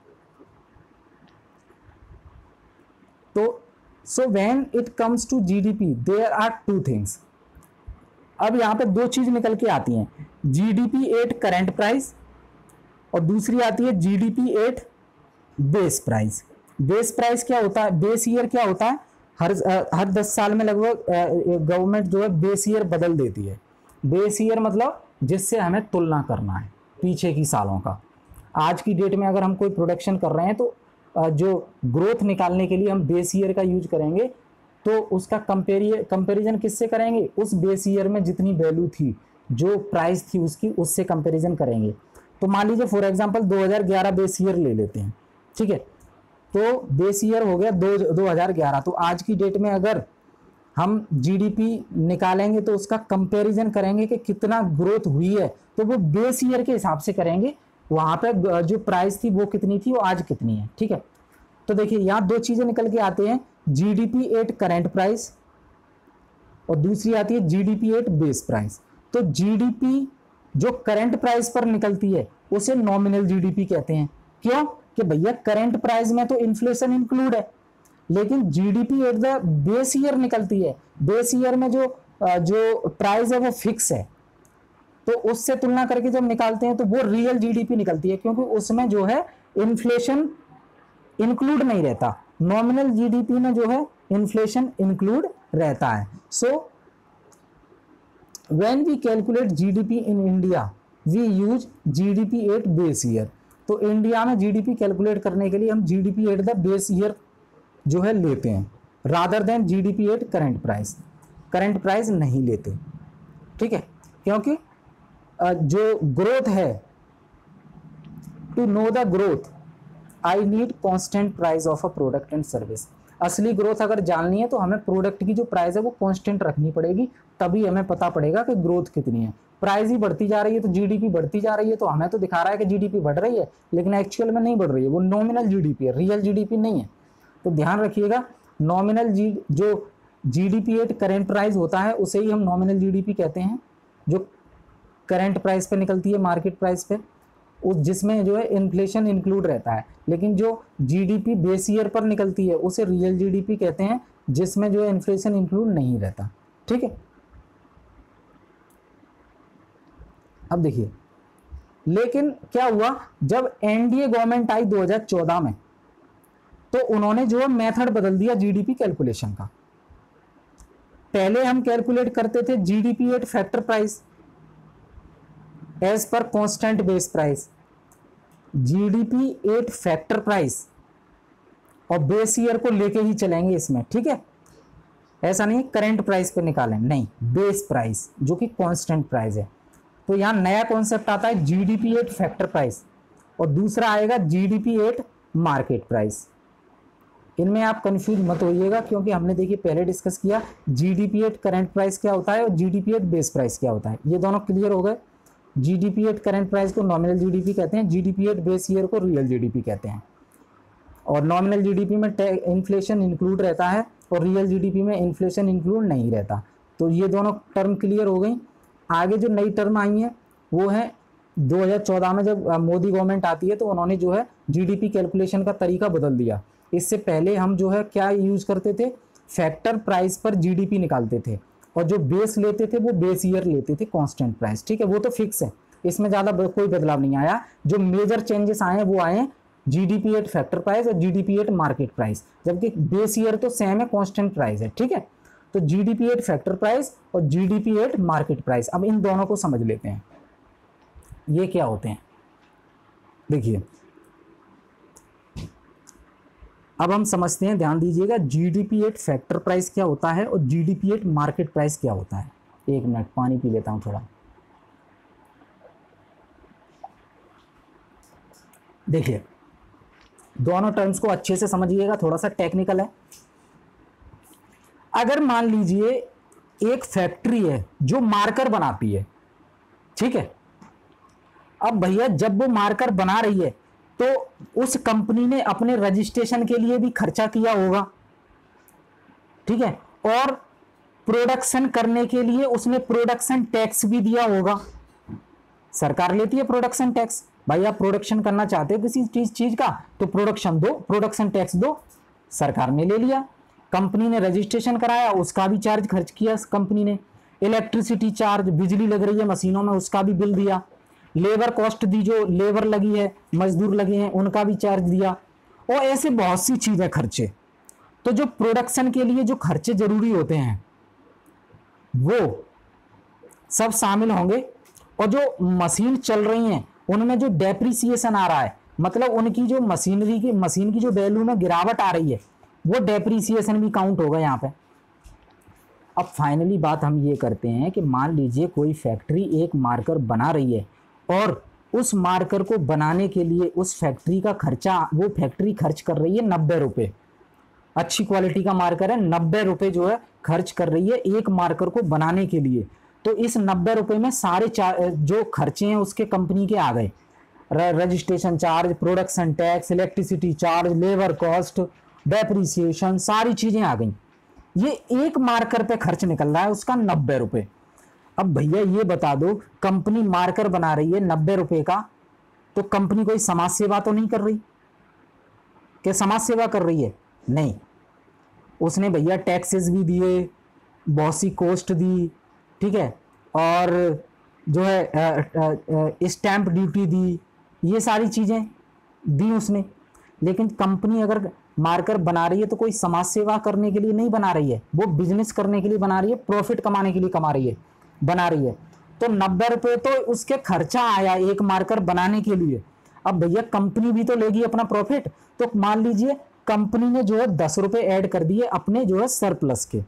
तो so when it comes to GDP there are two things. अब यहां पे दो चीज निकल के आती हैं, जीडीपी एट करंट प्राइस और दूसरी आती है GDP at base price. Base price क्या होता है, बेस ईयर क्या होता है, हर 10 साल में लगभग गवर्नमेंट जो है बेस ईयर बदल देती है। बेस ईयर मतलब जिससे हमें तुलना करना है पीछे की सालों का। आज की डेट में अगर हम कोई प्रोडक्शन कर रहे हैं तो जो ग्रोथ निकालने के लिए हम बेस ईयर का यूज करेंगे, तो उसका कंपेरिजन किससे करेंगे, उस बेस ईयर में जितनी वैल्यू थी, जो प्राइस थी उसकी, उससे कंपेरिजन करेंगे। तो मान लीजिए फॉर एग्जांपल 2011 बेस ईयर ले लेते हैं। ठीक है, तो बेस ईयर हो गया 2011। तो आज की डेट में अगर हम जीडीपी निकालेंगे तो उसका कंपैरिजन करेंगे कि कितना ग्रोथ हुई है, तो वो बेस ईयर के हिसाब से करेंगे। वहां पे जो प्राइस थी वो कितनी थी, वो आज कितनी है। ठीक है, तो देखिए यहाँ दो चीजें निकल के आते हैं, जीडीपी एट करंट प्राइस और दूसरी आती है जीडीपी एट बेस प्राइस। तो जीडीपी जो करंट प्राइस पर निकलती है उसे नॉमिनल जीडीपी कहते हैं। क्यों, कि भैया करंट प्राइस में तो इन्फ्लेशन इंक्लूड है, लेकिन GDP at the base year निकलती है। बेस ईयर में जो प्राइस है वो फिक्स है, तो उससे तुलना करके जब निकालते हैं तो वो रियल जीडीपी निकलती है, क्योंकि उसमें जो है इन्फ्लेशन इंक्लूड नहीं रहता। नॉमिनल जीडीपी में जो है इन्फ्लेशन इंक्लूड रहता है। So when we calculate GDP in India we use GDP at base year. तो इंडिया में जीडीपी कैलकुलेट करने के लिए हम GDP at the base year जो है लेते हैं, rather than GDP at current price. Current price नहीं लेते। ठीक है, क्योंकि जो ग्रोथ है, to know the growth I need constant price of a product and service. असली ग्रोथ अगर जाननी है तो हमें प्रोडक्ट की जो प्राइस है वो कांस्टेंट रखनी पड़ेगी, तभी हमें पता पड़ेगा कि ग्रोथ कितनी है। प्राइस ही बढ़ती जा रही है तो जीडीपी बढ़ती जा रही है, तो हमें तो दिखा रहा है कि जीडीपी बढ़ रही है, लेकिन एक्चुअल में नहीं बढ़ रही है, वो नॉमिनल जीडीपी है, रियल जीडीपी नहीं है। तो ध्यान रखिएगा, नॉमिनल जो जीडीपी एट करंट प्राइस होता है उसे ही हम नॉमिनल जीडीपी कहते हैं, जो करंट प्राइस पे निकलती है, मार्केट प्राइस पे, उस जिसमें जो है इन्फ्लेशन इंक्लूड रहता है। लेकिन जो जीडीपी बेस ईयर पर निकलती है उसे रियल जीडीपी कहते हैं, जिसमें जो है इन्फ्लेशन इंक्लूड नहीं रहता। ठीक है, अब देखिए, लेकिन क्या हुआ, जब एनडीए गवर्नमेंट आई 2014 में, तो उन्होंने जो है मेथड बदल दिया जीडीपी कैलकुलेशन का। पहले हम कैलकुलेट करते थे GDP at factor price as per constant base price, GDP at factor price, और बेस ईयर को लेके ही चलेंगे इसमें। ठीक है, ऐसा नहीं करंट प्राइस पे निकालें, नहीं, बेस प्राइस जो कि कांस्टेंट प्राइस है। तो यहां नया कॉन्सेप्ट आता है जीडीपी एट फैक्टर प्राइस, और दूसरा आएगा जीडीपी एट मार्केट प्राइस। इनमें आप कंफ्यूज मत होइएगा, क्योंकि हमने देखिए पहले डिस्कस किया जीडीपी एट करंट प्राइस क्या होता है और जीडीपी एट बेस प्राइस क्या होता है, ये दोनों क्लियर हो गए। जीडीपी एट करंट प्राइस को नॉमिनल जीडीपी कहते हैं, जीडीपी एट बेस ईयर को रियल जीडीपी कहते हैं। और नॉमिनल जीडीपी में इन्फ्लेशन इंक्लूड रहता है और रियल जीडीपी में इन्फ्लेशन इंक्लूड नहीं रहता। तो ये दोनों टर्म क्लियर हो गई। आगे जो नई टर्म आई है वो है 2014 में जब मोदी गवर्नमेंट आती है तो उन्होंने जो है जीडीपी कैलकुलेशन का तरीका बदल दिया। इससे पहले हम जो है क्या यूज करते थे, फैक्टर प्राइस पर जीडीपी निकालते थे, और जो बेस लेते थे वो बेस ईयर लेते थे, कांस्टेंट प्राइस। ठीक है, वो तो फिक्स है, इसमें ज़्यादा कोई बदलाव नहीं आया। जो मेजर चेंजेस आए वो आए जीडीपी एट फैक्टर प्राइस और जीडीपी एट मार्केट प्राइस, जबकि बेस ईयर तो सेम है, कांस्टेंट प्राइस है। ठीक है, तो जीडीपी एट फैक्टर प्राइस और जीडीपी एट मार्केट प्राइस। अब इन दोनों को समझ लेते हैं, ये क्या होते हैं। देखिए अब हम समझते हैं, ध्यान दीजिएगा, जीडीपी एट फैक्टर प्राइस क्या होता है और जीडीपी एट मार्केट प्राइस क्या होता है। एक मिनट पानी पी लेता हूं थोड़ा। देखिए दोनों टर्म्स को अच्छे से समझिएगा, थोड़ा सा टेक्निकल है। अगर मान लीजिए एक फैक्ट्री है जो मार्कर बनाती है, ठीक है। अब भैया जब वो मार्कर बना रही है तो उस कंपनी ने अपने रजिस्ट्रेशन के लिए भी खर्चा किया होगा, ठीक है, और प्रोडक्शन करने के लिए उसने प्रोडक्शन टैक्स भी दिया होगा। सरकार लेती है प्रोडक्शन टैक्स। भाई आप प्रोडक्शन करना चाहते हो किसी चीज का तो प्रोडक्शन दो, प्रोडक्शन टैक्स दो, सरकार ने ले लिया। कंपनी ने रजिस्ट्रेशन कराया, उसका भी चार्ज खर्च किया कंपनी ने। इलेक्ट्रिसिटी चार्ज, बिजली लग रही है मशीनों में, उसका भी बिल दिया। लेबर कॉस्ट दी, जो लेबर लगी है, मजदूर लगे हैं, उनका भी चार्ज दिया। और ऐसे बहुत सी चीजें खर्चे। तो जो प्रोडक्शन के लिए जो खर्चे जरूरी होते हैं वो सब शामिल होंगे। और जो मशीन चल रही हैं उनमें जो डेप्रिसिएशन आ रहा है, मतलब उनकी जो मशीन की जो वैल्यू में गिरावट आ रही है, वो डेप्रिसिएशन भी काउंट होगा यहाँ पे। अब फाइनली बात हम ये करते हैं कि मान लीजिए कोई फैक्ट्री एक मार्कर बना रही है और उस मार्कर को बनाने के लिए उस फैक्ट्री का खर्चा, वो फैक्ट्री खर्च कर रही है 90 रुपये। अच्छी क्वालिटी का मार्कर है, 90 रुपये जो है खर्च कर रही है एक मार्कर को बनाने के लिए। तो इस 90 रुपये में सारे जो खर्चे हैं उसके कंपनी के आ गए। Registration charge, production tax, electricity charge, labour cost, depreciation, सारी चीजें आ गई। ये एक मार्कर पे खर्च निकल रहा है उसका 90 रुपये। अब भैया ये बता दो, कंपनी मार्कर बना रही है 90 रुपये का, तो कंपनी कोई समाज सेवा तो नहीं कर रही? क्या समाज सेवा कर रही है? नहीं, उसने भैया टैक्सेस भी दिए, बहुत सी कॉस्ट दी, ठीक है, और जो है स्टैंप ड्यूटी दी, ये सारी चीज़ें दी उसने। लेकिन कंपनी अगर मार्कर बना रही है तो कोई समाज सेवा करने के लिए नहीं बना रही है, वो बिजनेस करने के लिए बना रही है, प्रॉफिट कमाने के लिए बना रही है। तो 90 रुपये तो उसके खर्चा आया एक मार्कर बनाने के लिए। अब भैया कंपनी भी तो लेगी अपना प्रॉफिट। तो मान लीजिए कंपनी ने जो है 10 रुपये ऐड कर दिए अपने जो है सरप्लस के,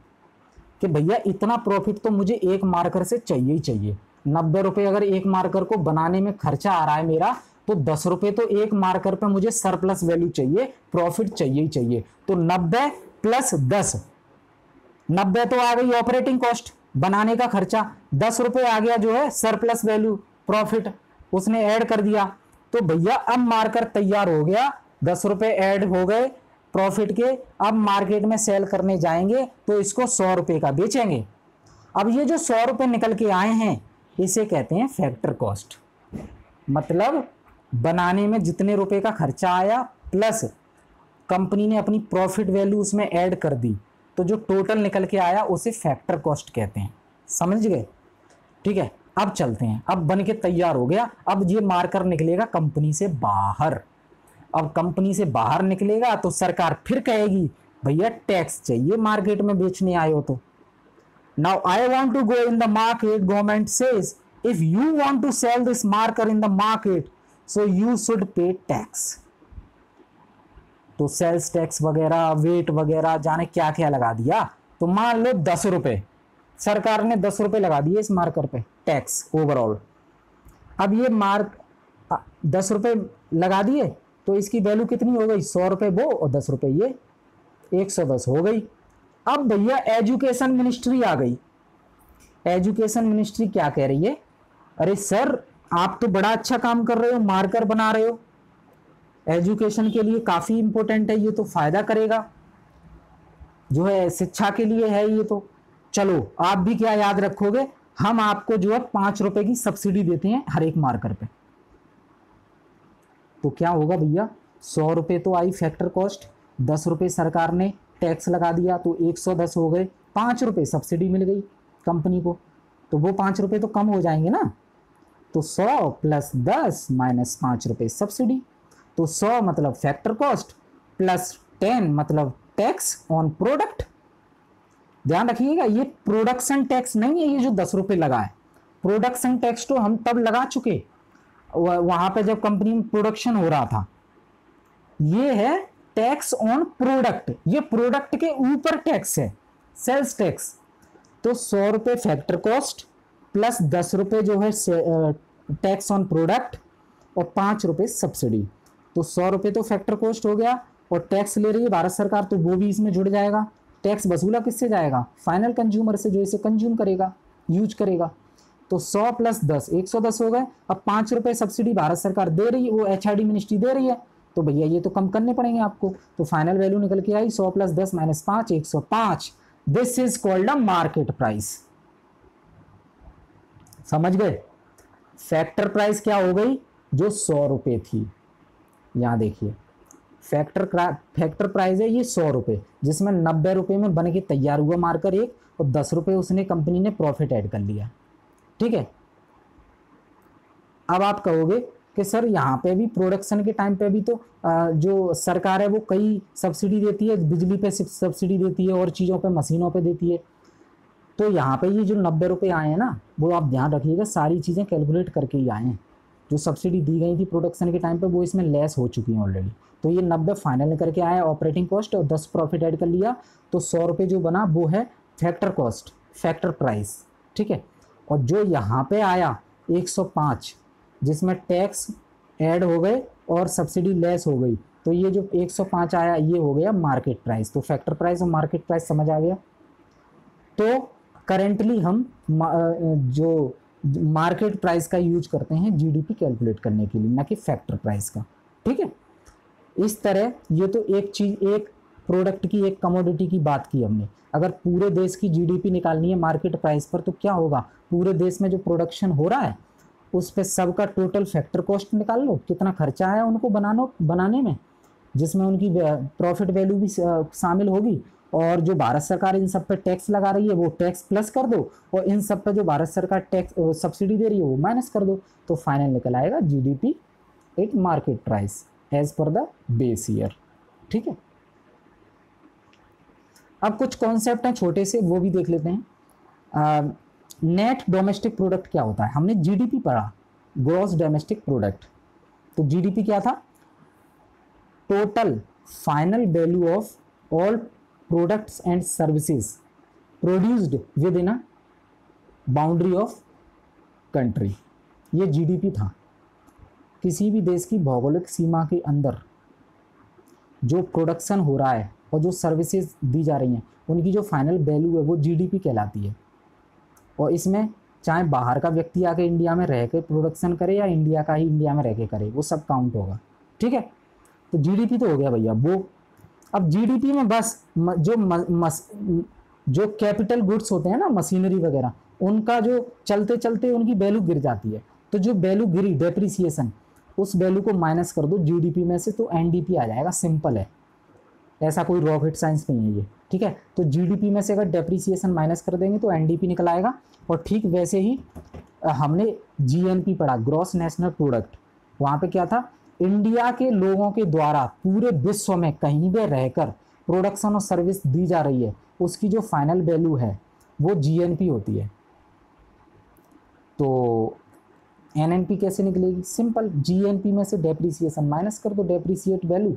कि भैया इतना प्रॉफिट तो मुझे एक मार्कर से चाहिए ही चाहिए। 90 रुपये अगर एक मार्कर को बनाने में खर्चा आ रहा है मेरा, तो 10 रुपये तो एक मार्कर पे मुझे सरप्लस वैल्यू चाहिए, प्रॉफिट चाहिए ही चाहिए। तो 90 प्लस 10, 90 तो आ गई ऑपरेटिंग कॉस्ट, बनाने का खर्चा, 10 रुपये आ गया जो है सरप्लस वैल्यू, प्रॉफिट उसने ऐड कर दिया। तो भैया अब मार्कर तैयार हो गया, 10 रुपये ऐड हो गए प्रॉफिट के। अब मार्केट में सेल करने जाएंगे तो इसको 100 रुपये का बेचेंगे। अब ये जो 100 रुपये निकल के आए हैं इसे कहते हैं फैक्टर कॉस्ट। मतलब बनाने में जितने रुपए का खर्चा आया प्लस कंपनी ने अपनी प्रॉफिट वैल्यू उसमें ऐड कर दी, तो जो टोटल निकल के आया उसे फैक्टर कॉस्ट कहते हैं। समझ गए? ठीक है, अब चलते हैं। अब बन के तैयार हो गया, अब ये मार्कर निकलेगा कंपनी से बाहर। अब कंपनी से बाहर निकलेगा तो सरकार फिर कहेगी भैया टैक्स चाहिए मार्केट में बेचने आए हो तो। Now I want to go in the market, government says if you want to sell this marker in the market so you should pay tax. तो सेल्स टैक्स वगैरह, वेट वगैरह, जाने क्या क्या लगा दिया। तो मान लो 10 रुपए, सरकार ने 10 रुपए लगा दिए इस मार्कर पे टैक्स ओवरऑल। अब ये मार्क 10 रुपए लगा दिए तो इसकी वैल्यू कितनी हो गई? 100 रुपए वो और 10 रुपए ये, 110 हो गई। अब भैया एजुकेशन मिनिस्ट्री आ गई। एजुकेशन मिनिस्ट्री क्या कह रही है? अरे सर आप तो बड़ा अच्छा काम कर रहे हो, मार्कर बना रहे हो, एजुकेशन के लिए काफी इंपॉर्टेंट है ये, तो फायदा करेगा, जो है शिक्षा के लिए है ये। तो चलो आप भी क्या याद रखोगे, हम आपको जो है 5 रुपए की सब्सिडी देते हैं हर एक मार्कर पे। तो क्या होगा भैया, 100 रुपये तो आई फैक्टर कॉस्ट, 10 रुपये सरकार ने टैक्स लगा दिया तो 110 हो गए, 5 रुपये सब्सिडी मिल गई कंपनी को, तो वो 5 रुपये तो कम हो जाएंगे ना। तो 100 प्लस 10 माइनस 5 रुपये सब्सिडी, तो 100 मतलब फैक्टर कॉस्ट प्लस 10 मतलब टैक्स ऑन प्रोडक्ट। ध्यान रखिएगा, ये प्रोडक्शन टैक्स नहीं है, ये जो 10 रुपए लगा है, प्रोडक्शन टैक्स तो हम तब लगा चुके वहां पे जब कंपनी में प्रोडक्शन हो रहा था। ये है टैक्स ऑन प्रोडक्ट, ये प्रोडक्ट के ऊपर टैक्स है, सेल्स टैक्स। तो 100 रुपए फैक्टर कॉस्ट प्लस 10 रुपए जो है टैक्स ऑन प्रोडक्ट और 5 रुपए सब्सिडी। तो 100 रुपए तो फैक्टर कॉस्ट हो गया, और टैक्स ले रही है भारत सरकार तो वो भी इसमें जुड़ जाएगा। टैक्स वसूला किससे जाएगा? फाइनल कंज्यूमर से, जो इसे कंज्यूम करेगा, यूज करेगा। तो 100 प्लस 10 110 हो गए। अब 5 रुपए सब्सिडी भारत सरकार दे रही है, वो HRD मिनिस्ट्री दे रही है, तो भैया ये तो कम करने पड़ेंगे आपको। तो फाइनल वैल्यू निकल के आई 100 plus 10 minus 5 105। This is called a market price. समझ गए? फैक्टर प्राइस क्या हो गई? जो 100 रुपए थी, यहां देखिए फैक्टर प्राइस है ये 100 रुपए, जिसमें 90 रुपए में बन के तैयार हुआ मार्कर एक, और 10 रुपए उसने कंपनी ने प्रॉफिट ऐड कर लिया। ठीक है। अब आप कहोगे कि सर यहाँ पे भी प्रोडक्शन के टाइम पे भी तो जो सरकार है वो कई सब्सिडी देती है, बिजली पे सब्सिडी देती है और चीज़ों पे, मशीनों पे देती है। तो यहाँ पे ये जो 90 रुपए आए हैं ना, वो आप ध्यान रखिएगा, सारी चीज़ें कैलकुलेट करके ही आए हैं। जो सब्सिडी दी गई थी प्रोडक्शन के टाइम पे वो इसमें लेस हो चुकी हैं ऑलरेडी। तो ये 90 फाइनल करके आया ऑपरेटिंग कॉस्ट, और 10 प्रॉफिट ऐड कर लिया, तो 100 रुपये जो बना वो है फैक्टर कॉस्ट, फैक्टर प्राइस। ठीक है। और जो यहाँ पे आया 105, जिसमें टैक्स ऐड हो गए और सब्सिडी लेस हो गई, तो ये जो 105 आया ये हो गया मार्केट प्राइस। तो फैक्टर प्राइस और मार्केट प्राइस समझ आ गया। तो करेंटली हम जो मार्केट प्राइस का यूज करते हैं GDP कैलकुलेट करने के लिए, ना कि फैक्टर प्राइस का। ठीक है। इस तरह ये तो एक चीज, एक प्रोडक्ट की, एक कमोडिटी की बात की हमने। अगर पूरे देश की GDP निकालनी है मार्केट प्राइस पर, तो क्या होगा? पूरे देश में जो प्रोडक्शन हो रहा है उस पे सबका टोटल फैक्टर कॉस्ट निकाल लो, कितना खर्चा आया उनको बनाने में, जिसमें उनकी प्रॉफिट वैल्यू भी शामिल होगी, और जो भारत सरकार इन सब पे टैक्स लगा रही है वो टैक्स प्लस कर दो, और इन सब पे जो भारत सरकार टैक्स सब्सिडी दे रही है वो माइनस कर दो। तो फाइनल निकल आएगा GDP at market price as per the base year. ठीक है। अब कुछ कॉन्सेप्ट हैं छोटे से, वो भी देख लेते हैं। नेट डोमेस्टिक प्रोडक्ट क्या होता है? हमने GDP पढ़ा, ग्रॉस डोमेस्टिक प्रोडक्ट। तो GDP क्या था? Total final value of all products and services produced with in a boundary of country. ये GDP था। किसी भी देश की भौगोलिक सीमा के अंदर जो प्रोडक्शन हो रहा है और जो सर्विसेज दी जा रही हैं, उनकी जो फाइनल वैल्यू है वो GDP कहलाती है। और इसमें चाहे बाहर का व्यक्ति आके इंडिया में रह के प्रोडक्शन करे या इंडिया का ही इंडिया में रह के करे, वो सब काउंट होगा। ठीक है। तो GDP तो हो गया भैया वो। अब GDP में बस जो कैपिटल गुड्स होते हैं ना, मशीनरी वगैरह, उनका जो चलते चलते उनकी वैल्यू गिर जाती है। तो जो वैल्यू गिरी, डेप्रिसिएशन, उस वैल्यू को माइनस कर दो GDP में से, तो NDP आ जाएगा। सिंपल है, ऐसा कोई रॉकेट साइंस नहीं है ये। ठीक है। तो GDP में से अगर डेप्रिसिएशन माइनस कर देंगे तो NDP निकल आएगा। और ठीक वैसे ही हमने GNP पढ़ा, ग्रॉस नेशनल प्रोडक्ट। वहाँ पे क्या था? इंडिया के लोगों के द्वारा पूरे विश्व में कहीं भी रहकर प्रोडक्शन और सर्विस दी जा रही है, उसकी जो फाइनल वैल्यू है वो GNP होती है। तो NNP कैसे निकलेगी? सिंपल, GNP में से डेप्रिसिएशन माइनस कर दो, डेप्रिसिएट वैल्यू,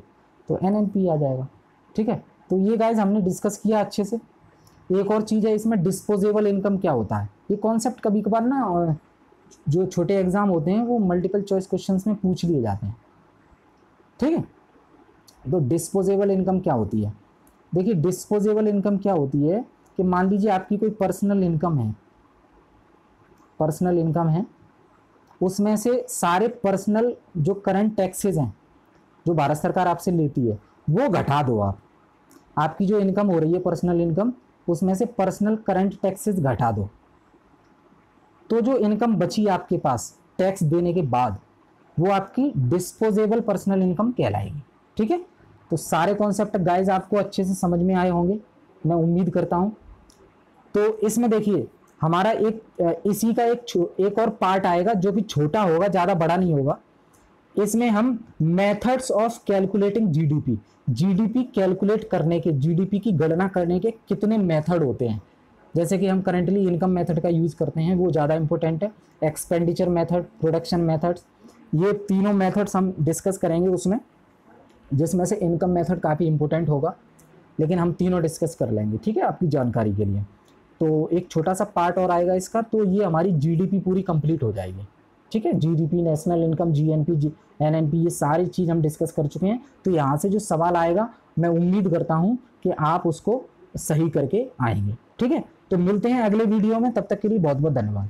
तो NNP आ जाएगा। ठीक है। तो ये गाइज हमने डिस्कस किया अच्छे से। एक और चीज़ है इसमें, डिस्पोजेबल इनकम क्या होता है? ये कॉन्सेप्ट कभी कभार ना जो छोटे एग्जाम होते हैं वो मल्टीपल चॉइस क्वेश्चंस में पूछ लिए जाते हैं। ठीक है। तो डिस्पोजेबल इनकम क्या होती है? देखिए, डिस्पोजेबल इनकम क्या होती है कि मान लीजिए आपकी कोई पर्सनल इनकम है, उसमें से सारे पर्सनल जो करंट टैक्सेस हैं जो भारत सरकार आपसे लेती है वो घटा दो। आपकी जो इनकम हो रही है पर्सनल इनकम, उसमें से पर्सनल करंट टैक्सेस घटा दो, तो जो इनकम बची आपके पास टैक्स देने के बाद, वो आपकी डिस्पोजेबल पर्सनल इनकम कहलाएगी। ठीक है। तो सारे कॉन्सेप्ट गाइज आपको अच्छे से समझ में आए होंगे, मैं उम्मीद करता हूं। तो इसमें देखिए हमारा इसी का एक और पार्ट आएगा जो कि छोटा होगा, ज़्यादा बड़ा नहीं होगा। इसमें हम methods of calculating GDP, GDP calculate करने के, जीडीपी की गणना करने के कितने मेथड होते हैं। जैसे कि हम करंटली इनकम मेथड का यूज करते हैं, वो ज़्यादा इंपॉर्टेंट है। एक्सपेंडिचर मेथड, प्रोडक्शन मेथड्स, ये तीनों मेथड्स हम डिस्कस करेंगे उसमें, जिसमें से इनकम मेथड काफ़ी इंपॉर्टेंट होगा, लेकिन हम तीनों डिस्कस कर लेंगे, ठीक है, आपकी जानकारी के लिए। तो एक छोटा सा पार्ट और आएगा इसका, तो ये हमारी जीडीपी पूरी कंप्लीट हो जाएगी, ठीक है। GDP, national income, GNP, NNP, ये सारी चीज़ हम डिस्कस कर चुके हैं। तो यहाँ से जो सवाल आएगा मैं उम्मीद करता हूँ कि आप उसको सही करके आएंगे, ठीक है। तो मिलते हैं अगले वीडियो में, तब तक के लिए बहुत बहुत धन्यवाद।